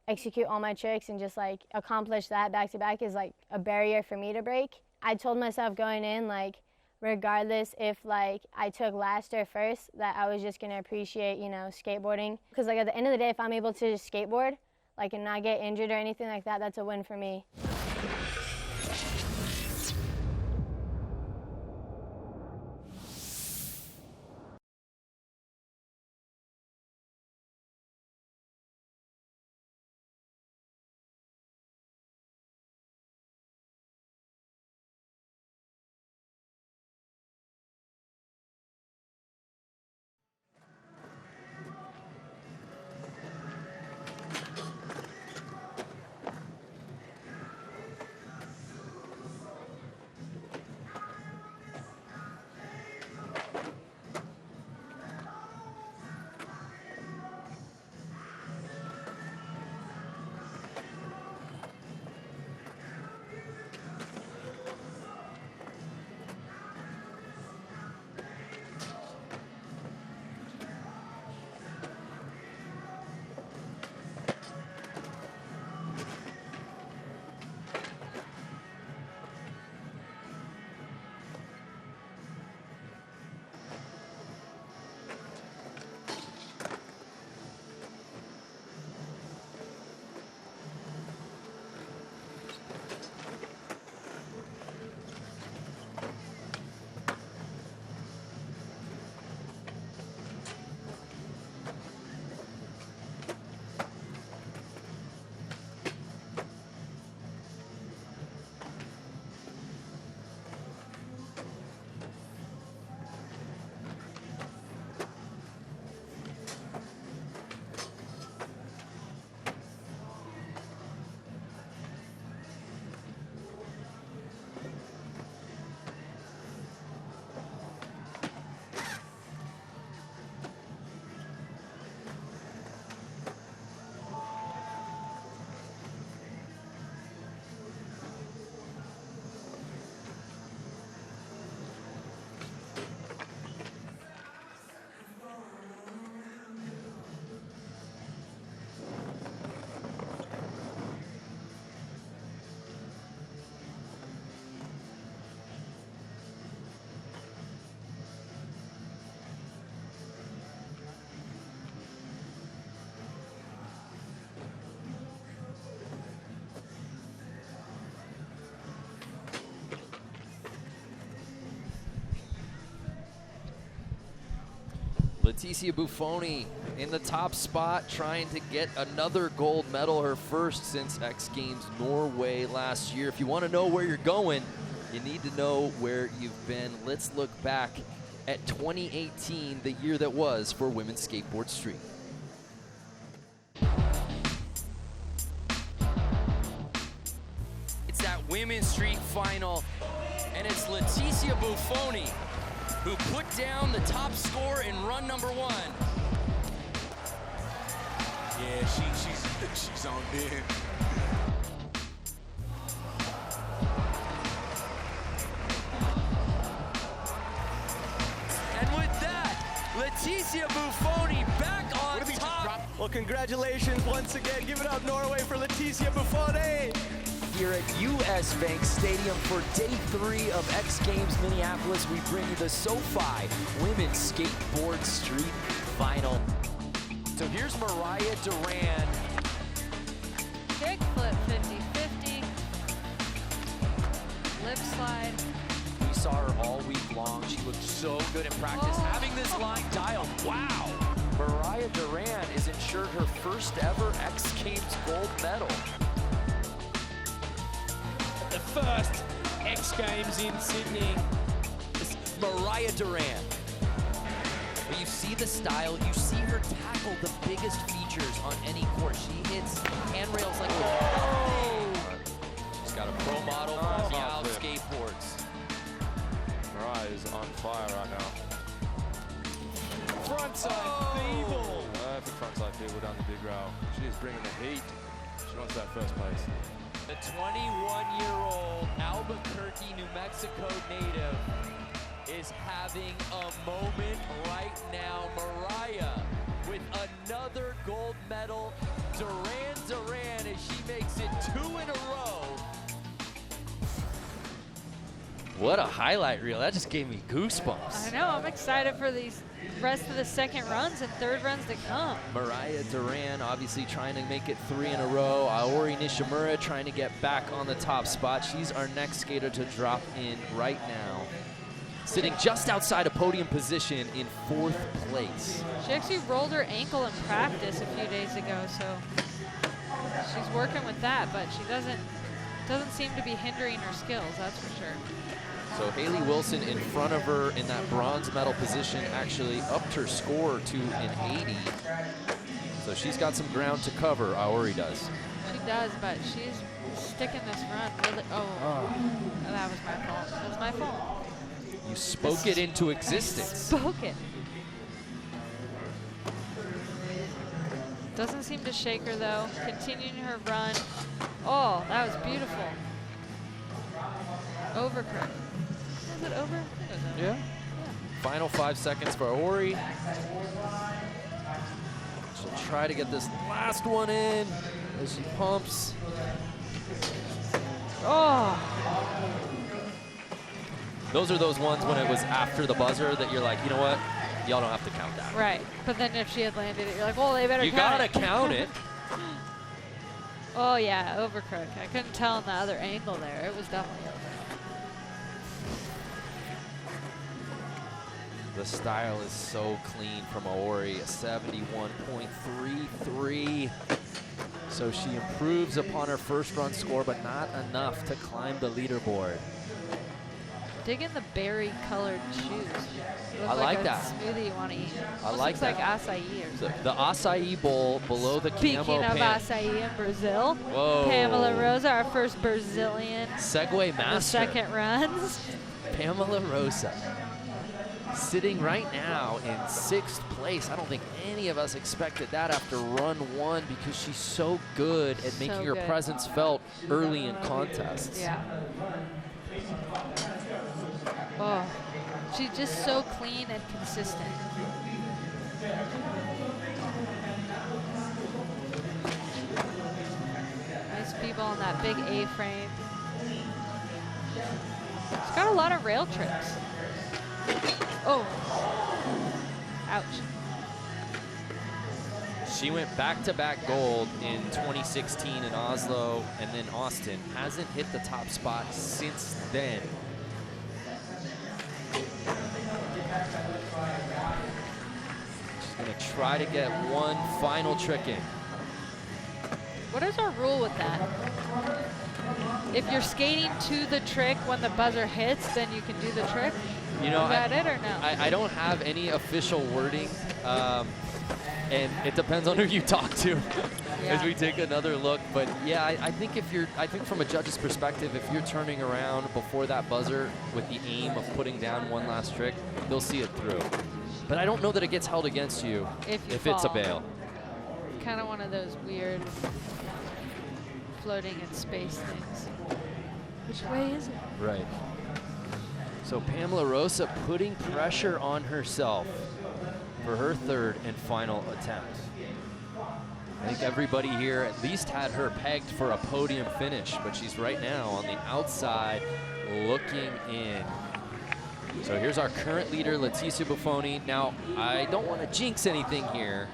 Speaker 5: execute all my tricks and just like accomplish that back to back is like a barrier for me to break. I told myself going in, like, regardless if like I took last or first, that I was just gonna appreciate, you know, skateboarding. Because like at the end of the day, if I'm able to just skateboard, like, and not get injured or anything like that, that's a win for me.
Speaker 1: Leticia Bufoni in the top spot, trying to get another gold medal, her first since X Games Norway last year. If you want to know where you're going, you need to know where you've been. Let's look back at 2018, the year that was for Women's Skateboard Street. It's that Women's Street final, and it's Leticia Bufoni who put down the top score in run number 1.
Speaker 7: Yeah, she's on there.
Speaker 1: And with that, Leticia Bufoni back on top.
Speaker 3: Well, congratulations once again. Give it up, Norway, for Leticia Bufoni.
Speaker 1: Here at US Bank Stadium for day 3 of X Games Minneapolis, we bring you the SoFi Women's Skateboard Street Final. So here's Mariah Duran.
Speaker 2: Kickflip 50-50. Lip slide.
Speaker 1: We saw her all week long. She looked so good in practice. Having this line dialed, wow. Mariah Duran is ensured her first ever X Games gold medal.
Speaker 8: The first X Games in Sydney.
Speaker 1: This is Mariah Duran. But you see the style, you see her tackle the biggest features on any court. She hits handrails like she's got a pro model from Meow Skateboards.
Speaker 7: Mariah is on fire right now.
Speaker 8: Frontside feeble.
Speaker 7: Perfect frontside feeble down the big rail. She is bringing the heat. She wants that first place.
Speaker 1: The 21-year-old Albuquerque, New Mexico native is having a moment right now. Mariah with another gold medal. Duran as she makes it 2 in a row. What a highlight reel. That just gave me goosebumps.
Speaker 2: I know, I'm excited for these rest of the second runs and third runs to come.
Speaker 1: Mariah Duran obviously trying to make it 3 in a row. Aori Nishimura trying to get back on the top spot. She's our next skater to drop in right now. Sitting just outside of podium position in 4th place.
Speaker 2: She actually rolled her ankle in practice a few days ago, so she's working with that, but she doesn't seem to be hindering her skills, that's for sure.
Speaker 1: So Haley Wilson in front of her in that bronze medal position actually upped her score to an 80. So she's got some ground to cover, Aori does.
Speaker 2: She does, but she's sticking this run really. Oh, that was my fault. That was my fault.
Speaker 1: You spoke it into existence.
Speaker 2: Spoke it. Doesn't seem to shake her though. Continuing her run. Oh, that was beautiful. Overcrook. Is it over?
Speaker 1: Yeah. Final 5 seconds for Aori. She'll try to get this last one in as she pumps.
Speaker 2: Oh.
Speaker 1: Those are those ones when it was after the buzzer that you're like, you know what? Y'all don't have to count that.
Speaker 2: Right. But then if she had landed it, you're like, well, they better count it.
Speaker 1: You gotta count it.
Speaker 2: Oh, yeah, overcrook. I couldn't tell in the other angle there. It was definitely over.
Speaker 1: The style is so clean from Aori, a 71.33. So she improves upon her first run score, but not enough to climb the leaderboard.
Speaker 2: Dig in the berry-colored shoes. It looks
Speaker 1: I like that.
Speaker 2: A smoothie you want to eat.
Speaker 1: I like that.
Speaker 2: Looks like acai or something.
Speaker 1: The acai bowl below the
Speaker 2: Speaking
Speaker 1: camo
Speaker 2: of
Speaker 1: pants.
Speaker 2: acai in Brazil,
Speaker 1: Whoa.
Speaker 2: Pamela Rosa, our first Brazilian.
Speaker 1: Segway
Speaker 2: The
Speaker 1: master.
Speaker 2: second runs.
Speaker 1: Pamela Rosa. Sitting right now in 6th place. I don't think any of us expected that after run 1 because she's so good at making her
Speaker 2: good.
Speaker 1: presence felt early in contests.
Speaker 2: Yeah. Oh, she's just so clean and consistent. Nice people on that big A-frame. She's got a lot of rail tricks. Oh. Ouch.
Speaker 1: She went back-to-back gold in 2016 in Oslo and then Austin. Hasn't hit the top spot since then. She's gonna try to get one final trick in.
Speaker 2: What is our rule with that? If you're skating to the trick when the buzzer hits, then you can do the trick?
Speaker 1: You know,
Speaker 2: is that it or no?
Speaker 1: I don't have any official wording, and it depends on who you talk to as we take another look. But yeah, I think from a judge's perspective, if you're turning around before that buzzer with the aim of putting down one last trick, they'll see it through. But I don't know that it gets held against you if it's a bail.
Speaker 2: Kind of one of those weird floating in space things. Which way is it?
Speaker 1: Right. So Pamela Rosa putting pressure on herself for her 3rd and final attempt. I think everybody here at least had her pegged for a podium finish, but she's right now on the outside looking in. So here's our current leader, Leticia Bufoni. Now, I don't want to jinx anything here,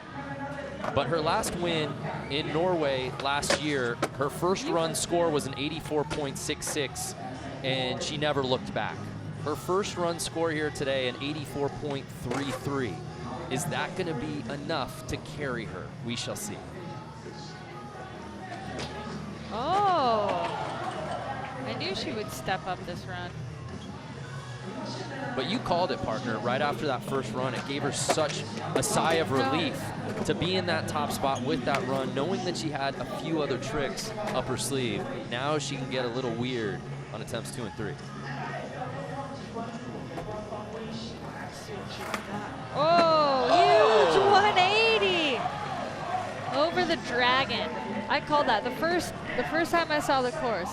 Speaker 1: but her last win in Norway last year, her first run score was an 84.66. and she never looked back. Her first run score here today, an 84.33. Is that going to be enough to carry her? We shall see.
Speaker 2: Oh, I knew she would step up this run.
Speaker 1: But you called it, partner, right after that first run. It gave her such a sigh of relief to be in that top spot with that run, knowing that she had a few other tricks up her sleeve. Now she can get a little weird on attempts 2 and 3.
Speaker 2: Oh, huge 180 over the dragon. I called that the first time I saw the course.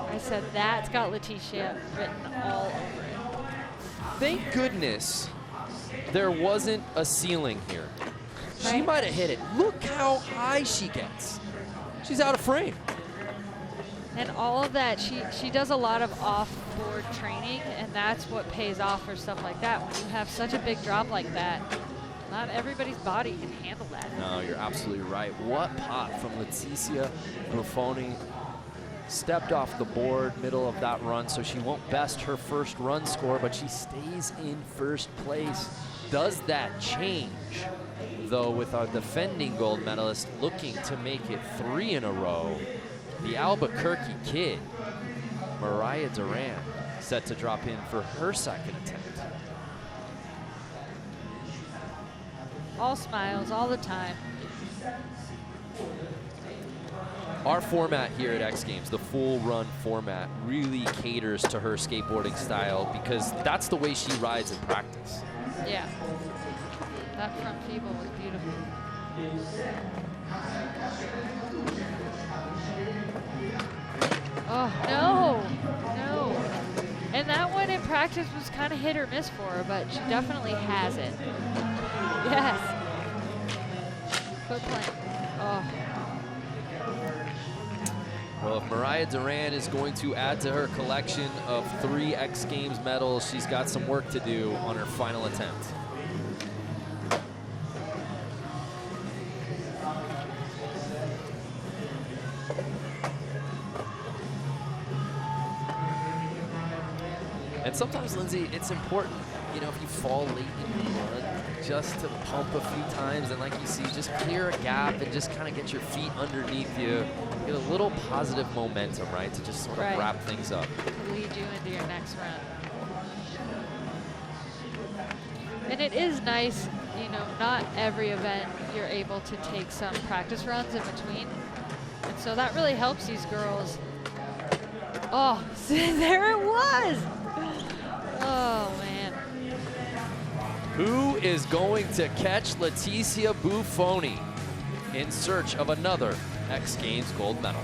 Speaker 2: I said that's got Leticia written all over it.
Speaker 1: Thank goodness there wasn't a ceiling here. She might have hit it. Look how high she gets. She's out of frame.
Speaker 2: And all of that, she does a lot of off-board training, and that's what pays off for stuff like that. When you have such a big drop like that, not everybody's body can handle that.
Speaker 1: No, you're absolutely right. What pop from Leticia Bufoni. Stepped off the board, middle of that run, so she won't best her first run score, but she stays in first place. Does that change, though, with our defending gold medalist looking to make it 3 in a row? The Albuquerque kid, Mariah Duran, set to drop in for her second attempt.
Speaker 2: All smiles all the time.
Speaker 1: Our format here at X Games, the full run format, really caters to her skateboarding style because that's the way she rides in practice.
Speaker 2: Yeah. That front feeble was beautiful. Oh, no. And that one in practice was kind of hit or miss for her, but she definitely has it. Yes. Foot plant. Oh.
Speaker 1: Well, if Mariah Duran is going to add to her collection of 3 X Games medals, she's got some work to do on her final attempt. And sometimes, Lindsay, it's important, you know, if you fall late in the run, just to pump a few times and, like you see, just clear a gap and just kind of get your feet underneath you. Get a little positive momentum, right, to just sort of wrap things up.
Speaker 2: Lead you into your next run. And it is nice, you know, not every event you're able to take some practice runs in between. And so that really helps these girls. Oh, there it was. Oh, man.
Speaker 1: Who is going to catch Leticia Bufoni in search of another X Games gold medal?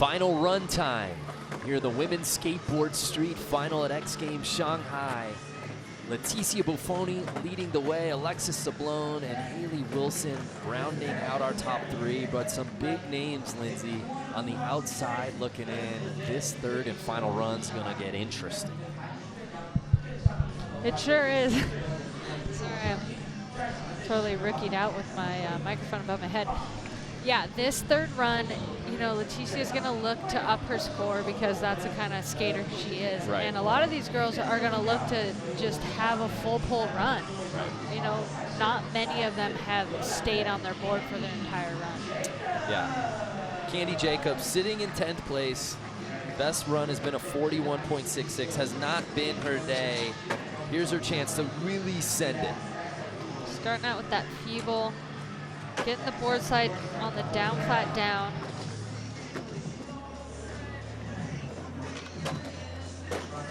Speaker 1: Final run time. Here the women's skateboard street final at X Games Shanghai. Leticia Bufoni leading the way, Alexis Sablone and Haley Wilson rounding out our top three, but some big names, Lindsay, on the outside looking in. This third and final run's gonna get interesting.
Speaker 2: It sure is. Sorry, I'm totally rookied out with my microphone above my head. Yeah, this third run, you know, Leticia's going to look to up her score because that's the kind of skater she is.
Speaker 1: Right.
Speaker 2: And a lot of these girls are going to look to just have a full pull run.
Speaker 1: Right.
Speaker 2: You know, not many of them have stayed on their board for their entire run.
Speaker 1: Yeah. Candy Jacobs sitting in 10th place. Best run has been a 41.66. Has not been her day. Here's her chance to really send it.
Speaker 2: Starting out with that feeble. Getting the board side on the down, flat down.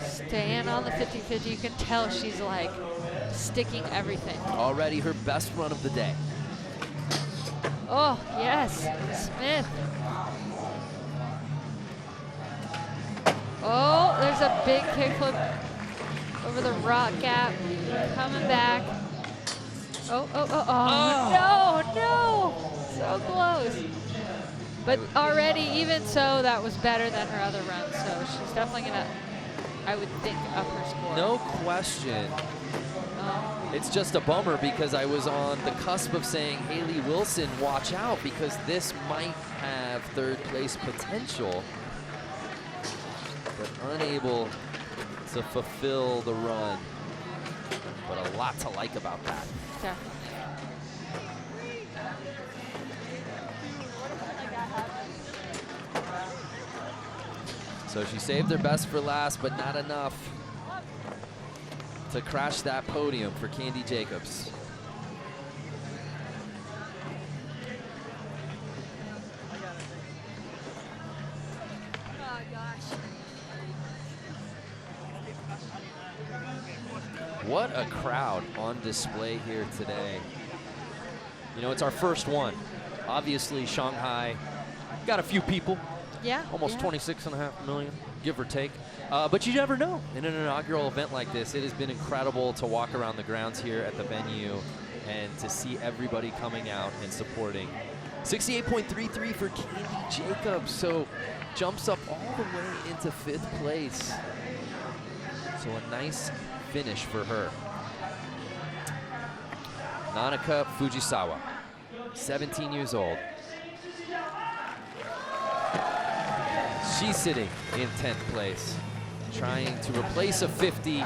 Speaker 2: Staying on the 50-50. You can tell she's like sticking everything.
Speaker 1: Already her best run of the day.
Speaker 2: Oh, yes, Smith. Oh, there's a big kickflip over the rock gap. Coming back. Oh, no, so close. But already, even so, that was better than her other run. So she's definitely gonna, I would think, up her score.
Speaker 1: No question. It's just a bummer because I was on the cusp of saying, Haley Wilson, watch out, because this might have third place potential, but unable to fulfill the run. But a lot to like about that.
Speaker 2: Definitely.
Speaker 1: So she saved her best for last, but not enough to crash that podium for Candy Jacobs.
Speaker 2: Oh, gosh.
Speaker 1: What a crowd on display here today. You know, it's our first one. Obviously, Shanghai got a few people.
Speaker 2: Yeah.
Speaker 1: Almost 26.5 million, give or take. But you never know. In an inaugural event like this, it has been incredible to walk around the grounds here at the venue and to see everybody coming out and supporting. 68.33 for Candy Jacobs, so jumps up all the way into 5th place. So a nice finish for her. Nanaka Fujisawa, 17 years old. She's sitting in 10th place, trying to replace a 50.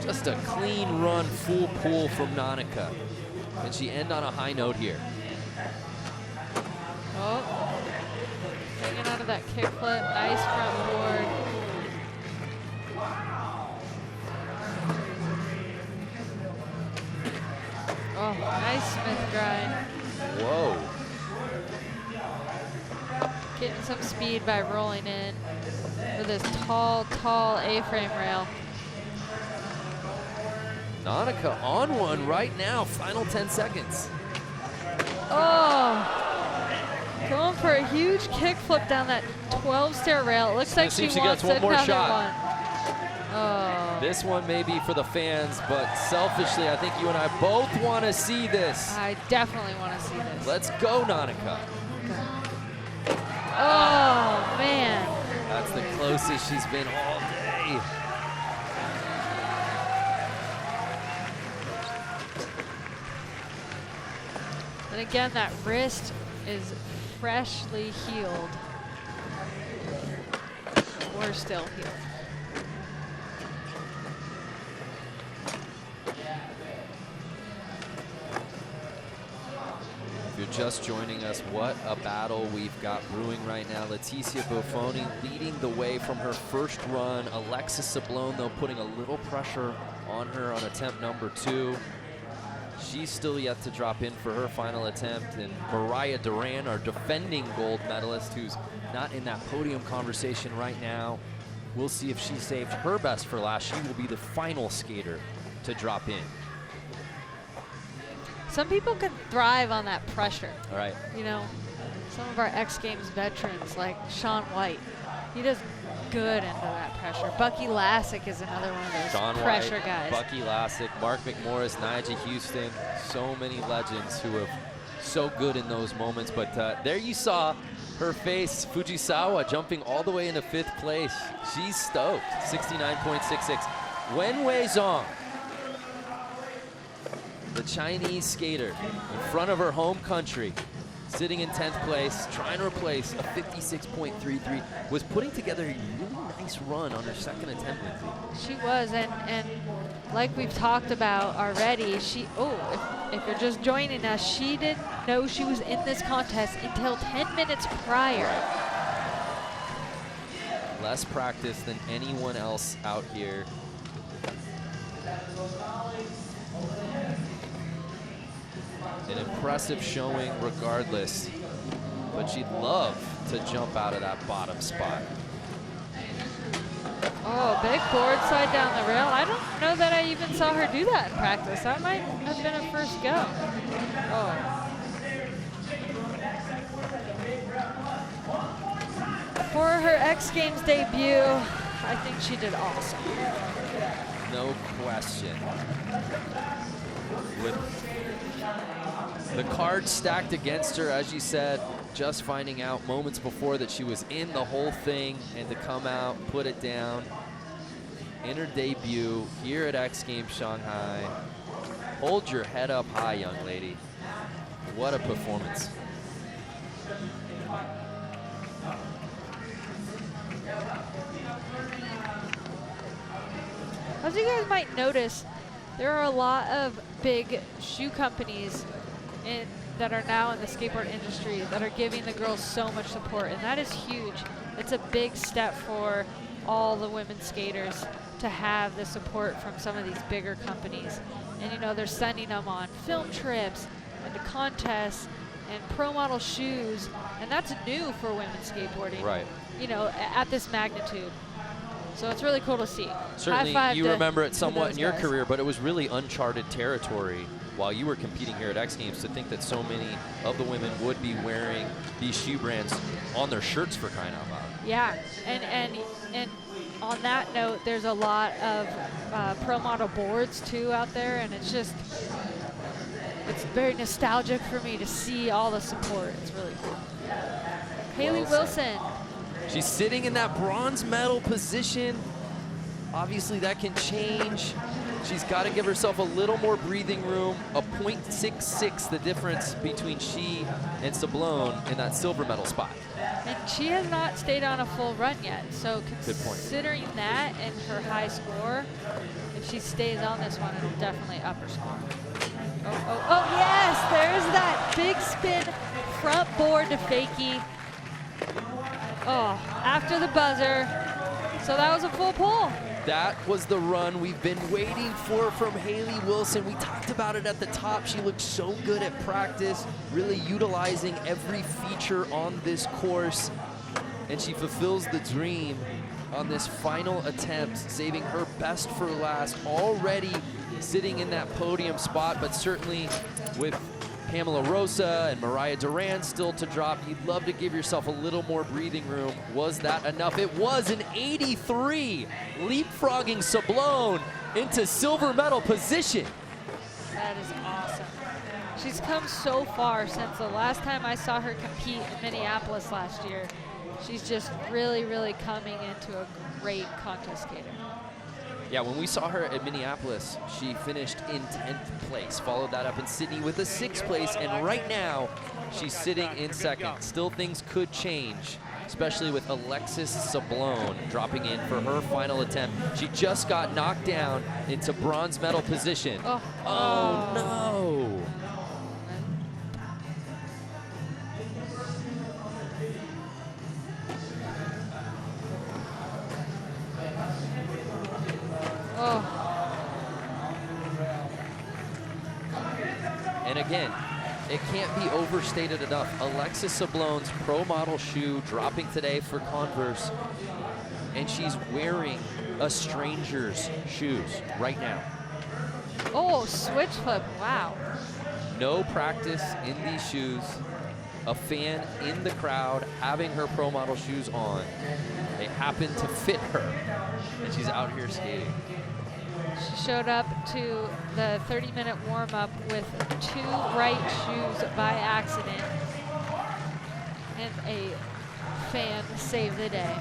Speaker 1: Just a clean run, full pull from Nanaka. Can she end on a high note here?
Speaker 2: Oh, hanging out of that kickflip, nice front board. Oh, nice Smith grind.
Speaker 1: Whoa.
Speaker 2: Getting some speed by rolling in for this tall, tall A-frame rail.
Speaker 1: Nanaka on one right now, final 10 seconds.
Speaker 2: Oh, going for a huge kickflip down that 12-stair rail. It looks like she
Speaker 1: gets
Speaker 2: wants
Speaker 1: one more
Speaker 2: another
Speaker 1: shot.
Speaker 2: one. Oh.
Speaker 1: This one may be for the fans, but selfishly, I think you and I both want to see this.
Speaker 2: I definitely want to see this.
Speaker 1: Let's go, Nanaka.
Speaker 2: Oh, man.
Speaker 1: That's the closest she's been all day.
Speaker 2: And again, that wrist is freshly healed. We're still healed.
Speaker 1: If you're just joining us, what a battle we've got brewing right now. Leticia Bufoni leading the way from her first run. Alexis Sablone, though, putting a little pressure on her on attempt number 2. She's still yet to drop in for her final attempt. And Mariah Duran, our defending gold medalist, who's not in that podium conversation right now. We'll see if she saved her best for last. She will be the final skater to drop in.
Speaker 2: Some people can thrive on that pressure.
Speaker 1: All right.
Speaker 2: You know, some of our X Games veterans like Shaun White. He does good into that pressure. Bucky Lassick is another one of those
Speaker 1: Shaun
Speaker 2: pressure
Speaker 1: White,
Speaker 2: guys.
Speaker 1: Bucky Lassick, Mark McMorris, Nyjah Houston, so many legends who have so good in those moments. But there you saw her face, Fujisawa, jumping all the way into 5th place. She's stoked, 69.66. Wenwei Zhang, the Chinese skater in front of her home country, sitting in 10th place, trying to replace a 56.33, was putting together a really nice run on her second attempt, Lindsay.
Speaker 2: She was, and like we've talked about already, if you're just joining us, she didn't know she was in this contest until 10 minutes prior.
Speaker 1: Right. Less practice than anyone else out here. An impressive showing regardless, but she'd love to jump out of that bottom spot.
Speaker 2: Oh, big board slide down the rail. I don't know that I even saw her do that in practice. That might have been a first go. Oh. For her X Games debut, I think she did awesome.
Speaker 1: No question. With the cards stacked against her, as you said, just finding out moments before that she was in the whole thing, and to come out, put it down in her debut here at X Games Shanghai. Hold your head up high, young lady. What a performance.
Speaker 2: As you guys might notice, there are a lot of big shoe companies that are now in the skateboard industry that are giving the girls so much support, and that is huge. It's a big step for all the women skaters to have the support from some of these bigger companies. And you know, they're sending them on film trips and to contests and pro model shoes, and that's new for women skateboarding.
Speaker 1: Right.
Speaker 2: You know, at this magnitude. So it's really cool to see.
Speaker 1: Certainly you remember it somewhat in your
Speaker 2: guys.
Speaker 1: career, but it was really uncharted territory while you were competing here at X Games to think that so many of the women would be wearing these shoe brands on their shirts, for crying out loud.
Speaker 2: Yeah, and on that note, there's a lot of pro model boards too out there, and it's very nostalgic for me to see all the support. It's really cool. Haley Wilson.
Speaker 1: She's sitting in that bronze medal position. Obviously that can change. She's got to give herself a little more breathing room. A .66, the difference between she and Sablone in that silver medal spot.
Speaker 2: And she has not stayed on a full run yet. So considering that and her high score, if she stays on this one, it'll definitely up her score. Oh, yes, there's that big spin front board to fakie. Oh, after the buzzer. So that was a full pull.
Speaker 1: That was the run we've been waiting for from Haley Wilson. We talked about it at the top. She looked so good at practice, really utilizing every feature on this course. And she fulfills the dream on this final attempt, saving her best for last, already sitting in that podium spot, but certainly with Pamela Rosa and Mariah Duran still to drop, you'd love to give yourself a little more breathing room. Was that enough? It was an 83, leapfrogging Sablone into silver medal position.
Speaker 2: That is awesome. She's come so far since the last time I saw her compete in Minneapolis last year. She's just really, really coming into a great contest skater.
Speaker 1: Yeah, when we saw her at Minneapolis, she finished in 10th place. Followed that up in Sydney with a 6th place, and right now, she's sitting in 2nd. Still things could change, especially with Alexis Sablone dropping in for her final attempt. She just got knocked down into bronze medal position. Oh no! And again, it can't be overstated enough. Alexis Sablone's pro model shoe dropping today for Converse, and she's wearing a stranger's shoes right now.
Speaker 2: Oh, switch flip, wow.
Speaker 1: No practice in these shoes. a fan in the crowd having her pro model shoes on. They happen to fit her, and she's out here skating.
Speaker 2: She showed up to the 30-minute warm-up with 2 right shoes by accident, and a fan saved the day.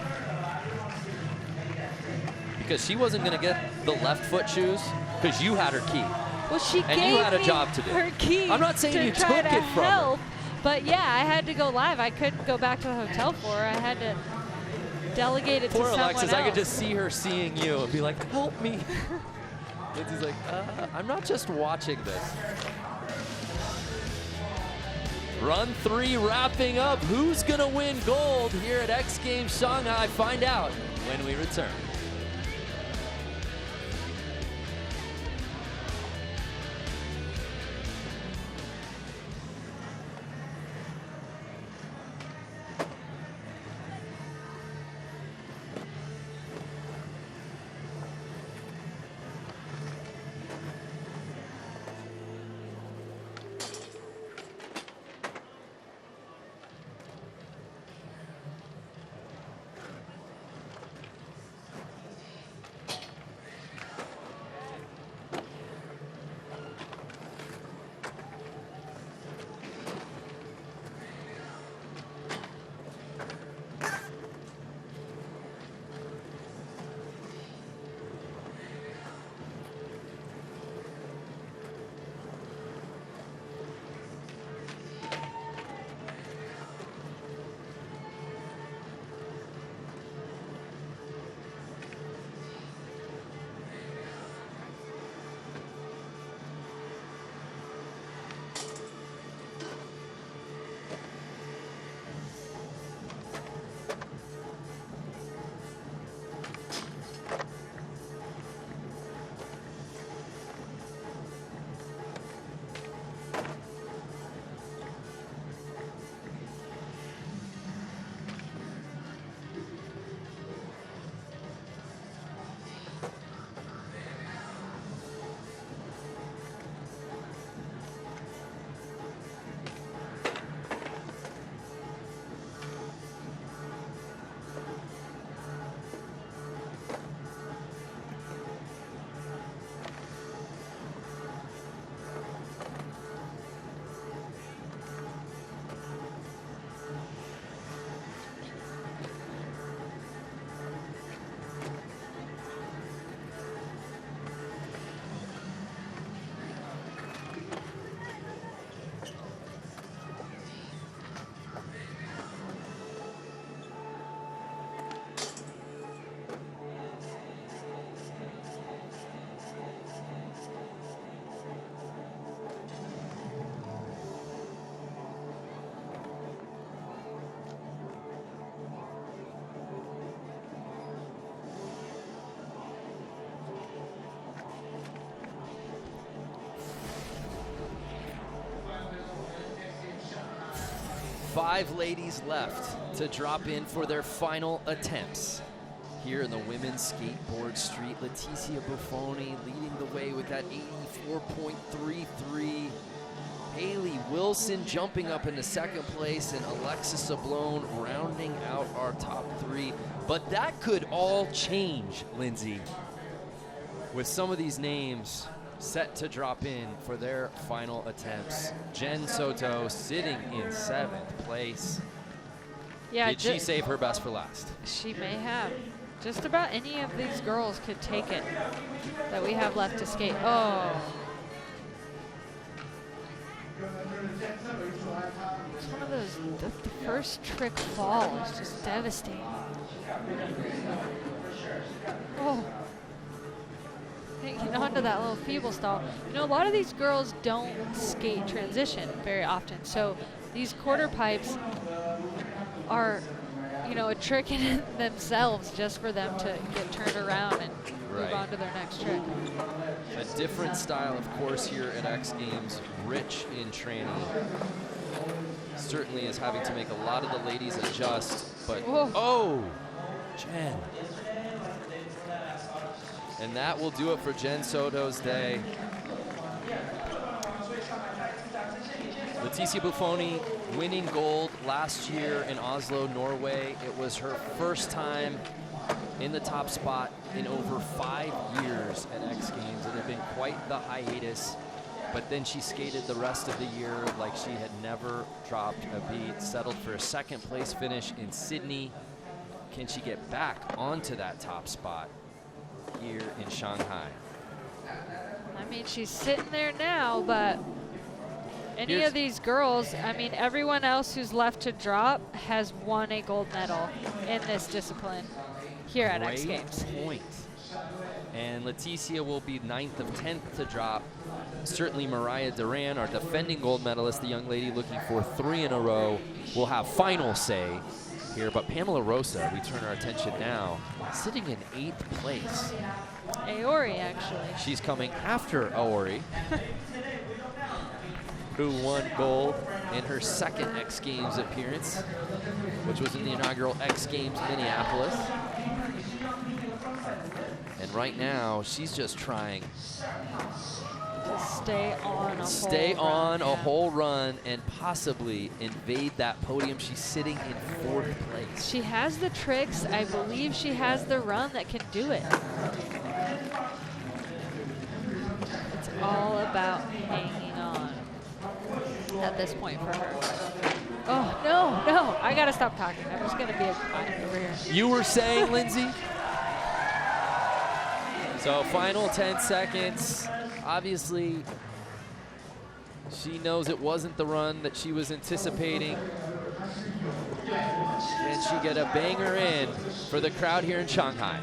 Speaker 1: Because she wasn't going to get the left foot shoes, because you had her key.
Speaker 2: Well, she
Speaker 1: and
Speaker 2: gave
Speaker 1: you had a
Speaker 2: me
Speaker 1: job to do.
Speaker 2: her key.
Speaker 1: I'm not saying
Speaker 2: to
Speaker 1: you
Speaker 2: try
Speaker 1: took
Speaker 2: to
Speaker 1: it from
Speaker 2: help,
Speaker 1: her.
Speaker 2: but yeah, I had to go live. I couldn't go back to the hotel for her. I had to delegate it
Speaker 1: Poor
Speaker 2: to someone
Speaker 1: Alexis,
Speaker 2: else.
Speaker 1: I could just see her seeing you and be like, help me. Lindsay's like, I'm not just watching this. Run 3 wrapping up. Who's going to win gold here at X Games Shanghai? Find out when we return. Five ladies left to drop in for their final attempts. Here in the women's skateboard street, Leticia Bufoni leading the way with that 84.33. Haley Wilson jumping up into second place, and Alexis Sablone rounding out our top 3. But that could all change, Lindsay, with some of these names set to drop in for their final attempts. Jen Soto sitting in 7th place.
Speaker 2: Yeah,
Speaker 1: did she save her best for last?
Speaker 2: She may have. Just about any of these girls could take it that we have left to skate. Oh. It's one of those, the first trick fall is just devastating. Oh. Hanging onto that little feeble stall. You know, a lot of these girls don't skate transition very often. So these quarter pipes are, you know, a trick in themselves just for them to get turned around and move on to their next trick.
Speaker 1: A different style, of course, here at X Games, rich in training. Certainly is having to make a lot of the ladies adjust, but Jen. And that will do it for Jen Soto's day. Leticia Bufoni winning gold last year in Oslo, Norway. It was her first time in the top spot in over 5 years at X Games. It had been quite the hiatus, but then she skated the rest of the year like she had never dropped a beat, settled for a second place finish in Sydney. Can she get back onto that top spot here in Shanghai?
Speaker 2: I mean, she's sitting there now, but any of these girls, I mean, everyone else who's left to drop has won a gold medal in this discipline here at X Games.
Speaker 1: Point. And Leticia will be 9th of 10th to drop. Certainly Mariah Duran, our defending gold medalist, the young lady looking for 3 in a row, will have final say here. But Pamela Rosa, we turn our attention now, sitting in 8th place.
Speaker 2: Aori, actually.
Speaker 1: She's coming after Aori, who won gold in her second X Games appearance, which was in the inaugural X Games Minneapolis. And right now, she's just trying
Speaker 2: to stay on
Speaker 1: a whole run and possibly invade that podium. She's sitting in 4th place.
Speaker 2: She has the tricks. I believe she has the run that can do it. It's all about hanging on at this point for her. Oh, no, I gotta stop talking. I'm just gonna be a client over here.
Speaker 1: You were saying, Lindsay? So final 10 seconds. Obviously, she knows it wasn't the run that she was anticipating. Can she get a banger in for the crowd here in Shanghai?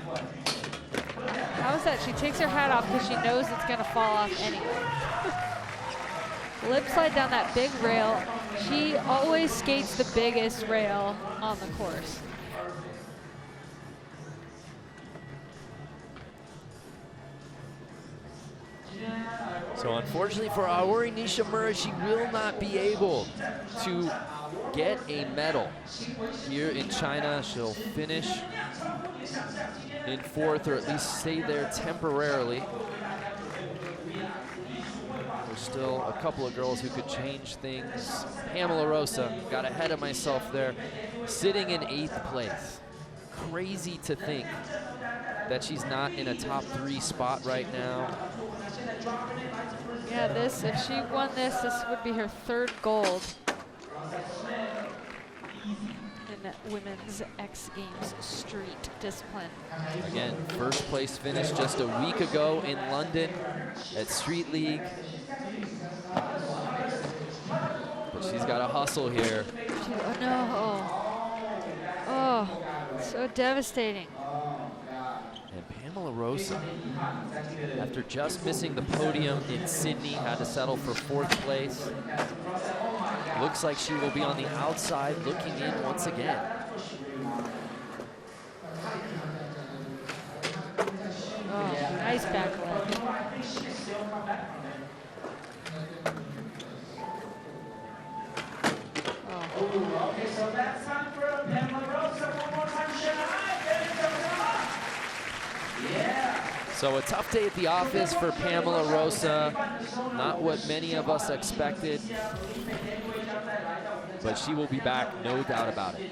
Speaker 2: How is that? She takes her hat off because she knows it's gonna fall off anyway. Lip slide down that big rail. She always skates the biggest rail on the course.
Speaker 1: So unfortunately for Aori Nishimura, she will not be able to get a medal here in China. She'll finish in 4th, or at least stay there temporarily. There's still a couple of girls who could change things. Pamela Rosa, got ahead of myself there, sitting in 8th place. Crazy to think that she's not in a top 3 spot right now.
Speaker 2: Yeah, if she won this would be her 3rd gold in women's X Games street discipline.
Speaker 1: Again, 1st place finish just a week ago in London at Street League. But she's got to hustle here.
Speaker 2: Oh no. Oh, so devastating.
Speaker 1: And Pamela Rosa, after just missing the podium in Sydney, had to settle for 4th place. Looks like she will be on the outside looking in once again.
Speaker 2: Oh, nice back leg. Oh.
Speaker 8: Okay, so that's time for Pamela Rosa. One more time, Shanghai. Yeah.
Speaker 1: So a tough day at the office for Pamela Rosa. Not what many of us expected, but she will be back, no doubt about it.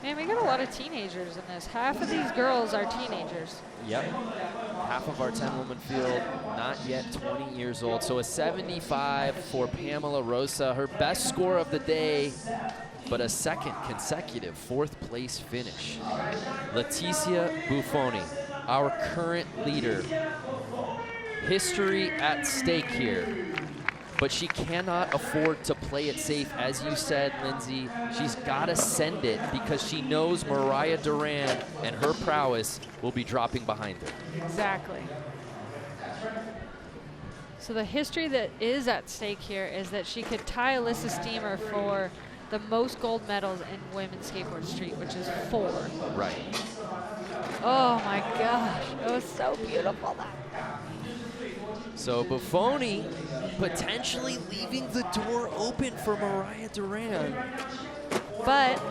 Speaker 2: Man, we got a lot of teenagers in this. Half of these girls are teenagers.
Speaker 1: Yep. Half of our 10-woman field not yet 20 years old. So a 75 for Pamela Rosa. Her best score of the day, but a 2nd consecutive 4th place finish. Leticia Bufoni, our current leader. History at stake here. But she cannot afford to play it safe. As you said, Lindsay, she's got to send it because she knows Mariah Duran and her prowess will be dropping behind her.
Speaker 2: Exactly. So the history that is at stake here is that she could tie Alyssa Steamer for the most gold medals in women's skateboard street, which is 4.
Speaker 1: Right.
Speaker 2: Oh my gosh, it was so beautiful. That.
Speaker 1: So Bufoni potentially leaving the door open for Mariah Duran.
Speaker 2: But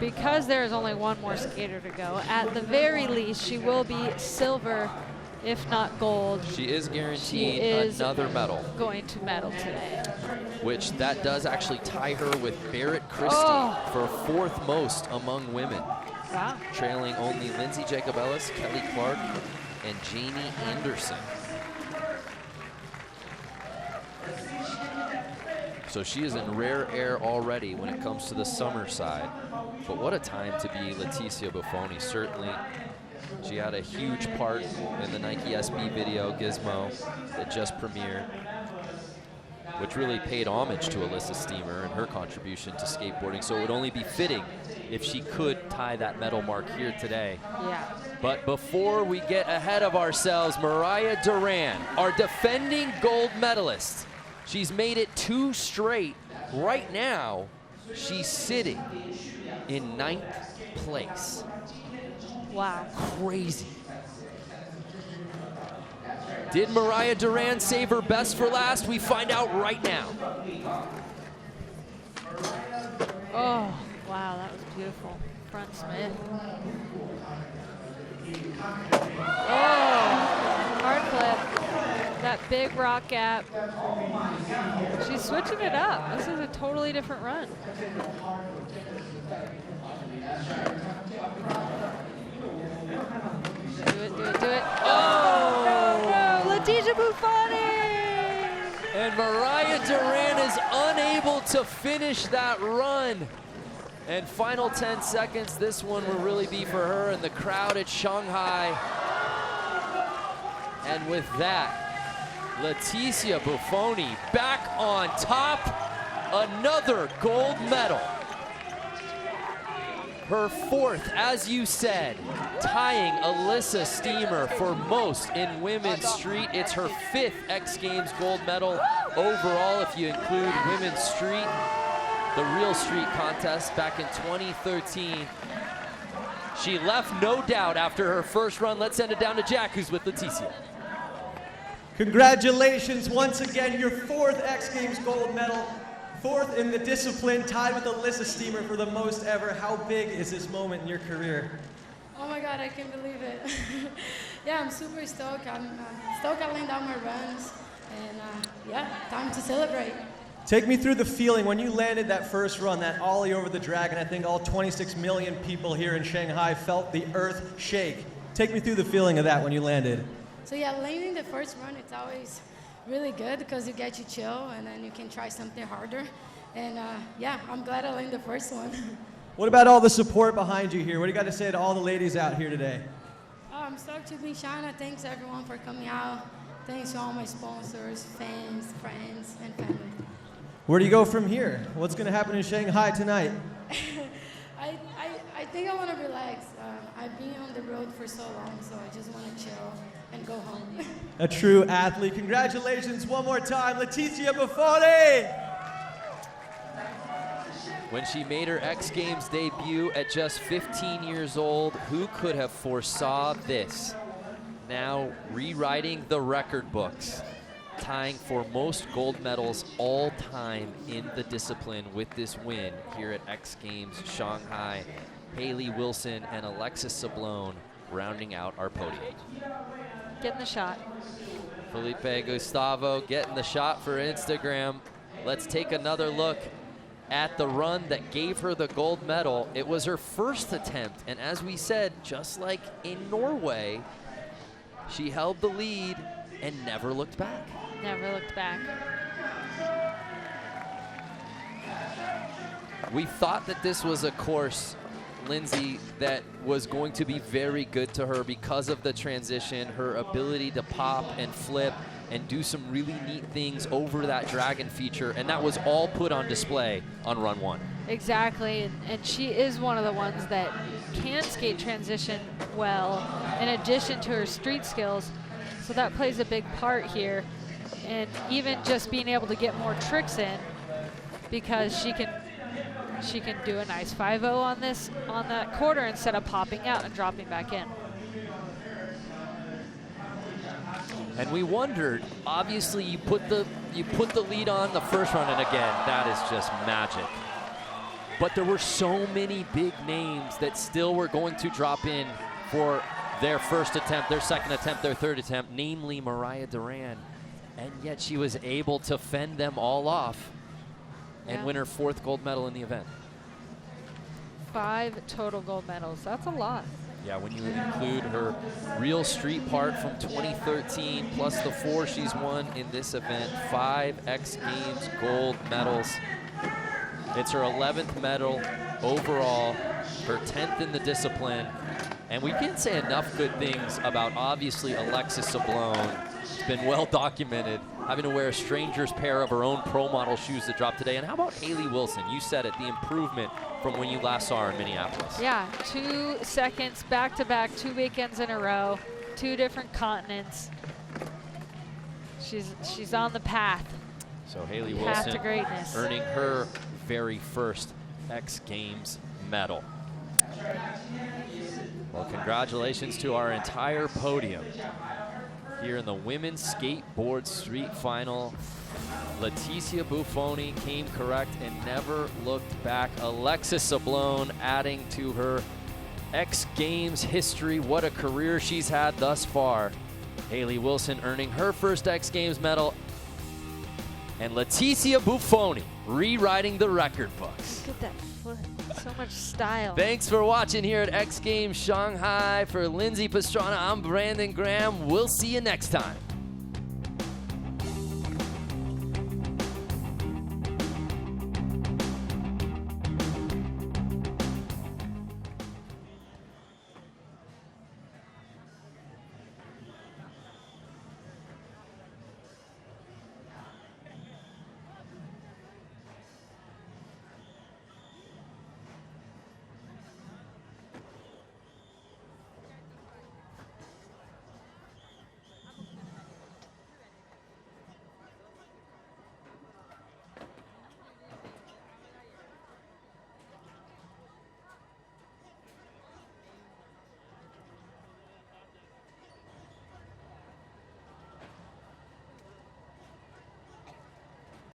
Speaker 2: because there is only one more skater to go, at the very least, she will be silver, if not gold.
Speaker 1: She is guaranteed another medal.
Speaker 2: Going to medal today.
Speaker 1: Which that does actually tie her with Barrett Christie for 4th most among women.
Speaker 2: Wow.
Speaker 1: Trailing only Lindsay Jacobellis, Kelly Clark, and Jamie Anderson. So she is in rare air already when it comes to the summer side. But what a time to be Leticia Bufoni. Certainly, she had a huge part in the Nike SB video, Gizmo, that just premiered, which really paid homage to Alyssa Steamer and her contribution to skateboarding. So it would only be fitting if she could tie that medal mark here today.
Speaker 2: Yeah.
Speaker 1: But before we get ahead of ourselves, Mariah Duran, our defending gold medalist. She's made it 2 straight. Right now, she's sitting in 9th place.
Speaker 2: Wow.
Speaker 1: Crazy. Did Mariah Duran save her best for last? We find out right now.
Speaker 2: Oh, wow, that was beautiful. Front Smith. Oh, hard flip. That big rock gap. She's switching it up. This is a totally different run. Do it, do it, do it. Oh, no, Leticia Bufoni!
Speaker 1: And Mariah Duran is unable to finish that run. And final 10 seconds, this one will really be for her and the crowd at Shanghai. And with that, Leticia Bufoni back on top, another gold medal. Her 4th, as you said, tying Alyssa Steamer for most in women's street. It's her 5th X Games gold medal overall if you include women's street. The real street contest back in 2013. She left no doubt after her first run. Let's send it down to Jack, who's with Leticia.
Speaker 3: Congratulations once again, your 4th X Games gold medal, 4th in the discipline, tied with Alyssa Steamer for the most ever. How big is this moment in your career?
Speaker 4: Oh my God, I can't believe it. Yeah, I'm super stoked. I'm stoked I laid out my runs, and yeah, time to celebrate.
Speaker 3: Take me through the feeling when you landed that first run, that ollie over the dragon. I think all 26 million people here in Shanghai felt the earth shake. Take me through the feeling of that when you landed.
Speaker 4: So yeah, landing the first run, it's always really good because you get to chill and then you can try something harder. And yeah, I'm glad I landed the first one.
Speaker 3: What about all the support behind you here? What do you got to say to all the ladies out here today?
Speaker 4: Oh, I'm stoked to be in China. Thanks everyone for coming out. Thanks to all my sponsors, fans, friends, and family.
Speaker 3: Where do you go from here? What's going to happen in Shanghai tonight?
Speaker 4: I think I want to relax. I've been on the road for so long, so I just want to chill and go home.
Speaker 3: A true athlete. Congratulations one more time, Leticia Bufoni!
Speaker 1: When she made her X Games debut at just 15 years old, who could have foresaw this? Now rewriting the record books, tying for most gold medals all time in the discipline with this win here at X Games Shanghai. Haley Wilson and Alexis Sablone rounding out our podium.
Speaker 2: Getting the shot.
Speaker 1: Felipe Gustavo getting the shot for Instagram. Let's take another look at the run that gave her the gold medal. It was her first attempt, and as we said, just like in Norway, she held the lead and never looked back.
Speaker 2: Never looked back.
Speaker 1: We thought that this was a course, Lindsay, that was going to be very good to her because of the transition, her ability to pop and flip and do some really neat things over that dragon feature, and that was all put on display on run 1.
Speaker 2: Exactly, and she is one of the ones that can skate transition well in addition to her street skills, so that plays a big part here. And even just being able to get more tricks in, because she can do a nice 5-0 on that quarter instead of popping out and dropping back in.
Speaker 1: And we wondered, obviously you put the lead on the first run, and again, that is just magic. But there were so many big names that still were going to drop in for their first attempt, their second attempt, their third attempt, namely Mariah Duran. And yet she was able to fend them all off and win her 4th gold medal in the event.
Speaker 2: 5 total gold medals. That's a lot.
Speaker 1: Yeah, when you include her real street part from 2013, plus the 4 she's won in this event, 5 X Games gold medals. It's her 11th medal overall, her 10th in the discipline. And we can't say enough good things about, obviously, Alexis Sablone. It's been well documented, having to wear a stranger's pair of her own pro model shoes that dropped today. And how about Haley Wilson? You said it, the improvement from when you last saw her in Minneapolis.
Speaker 2: Yeah, 2 seconds back-to-back, 2 weekends in a row, 2 different continents. She's on the path.
Speaker 1: So Haley
Speaker 2: Path
Speaker 1: Wilson
Speaker 2: to greatness.
Speaker 1: earning her very first X Games medal. Well, congratulations to our entire podium here in the women's skateboard street final. Leticia Bufoni came correct and never looked back. Alexis Sablone adding to her X Games history. What a career she's had thus far. Haley Wilson earning her first X Games medal. And Leticia Bufoni rewriting the record books.
Speaker 2: Look at that foot. So much style.
Speaker 1: Thanks for watching here at X Games Shanghai. For Lindsay Pastrana, I'm Brandon Graham. We'll see you next time.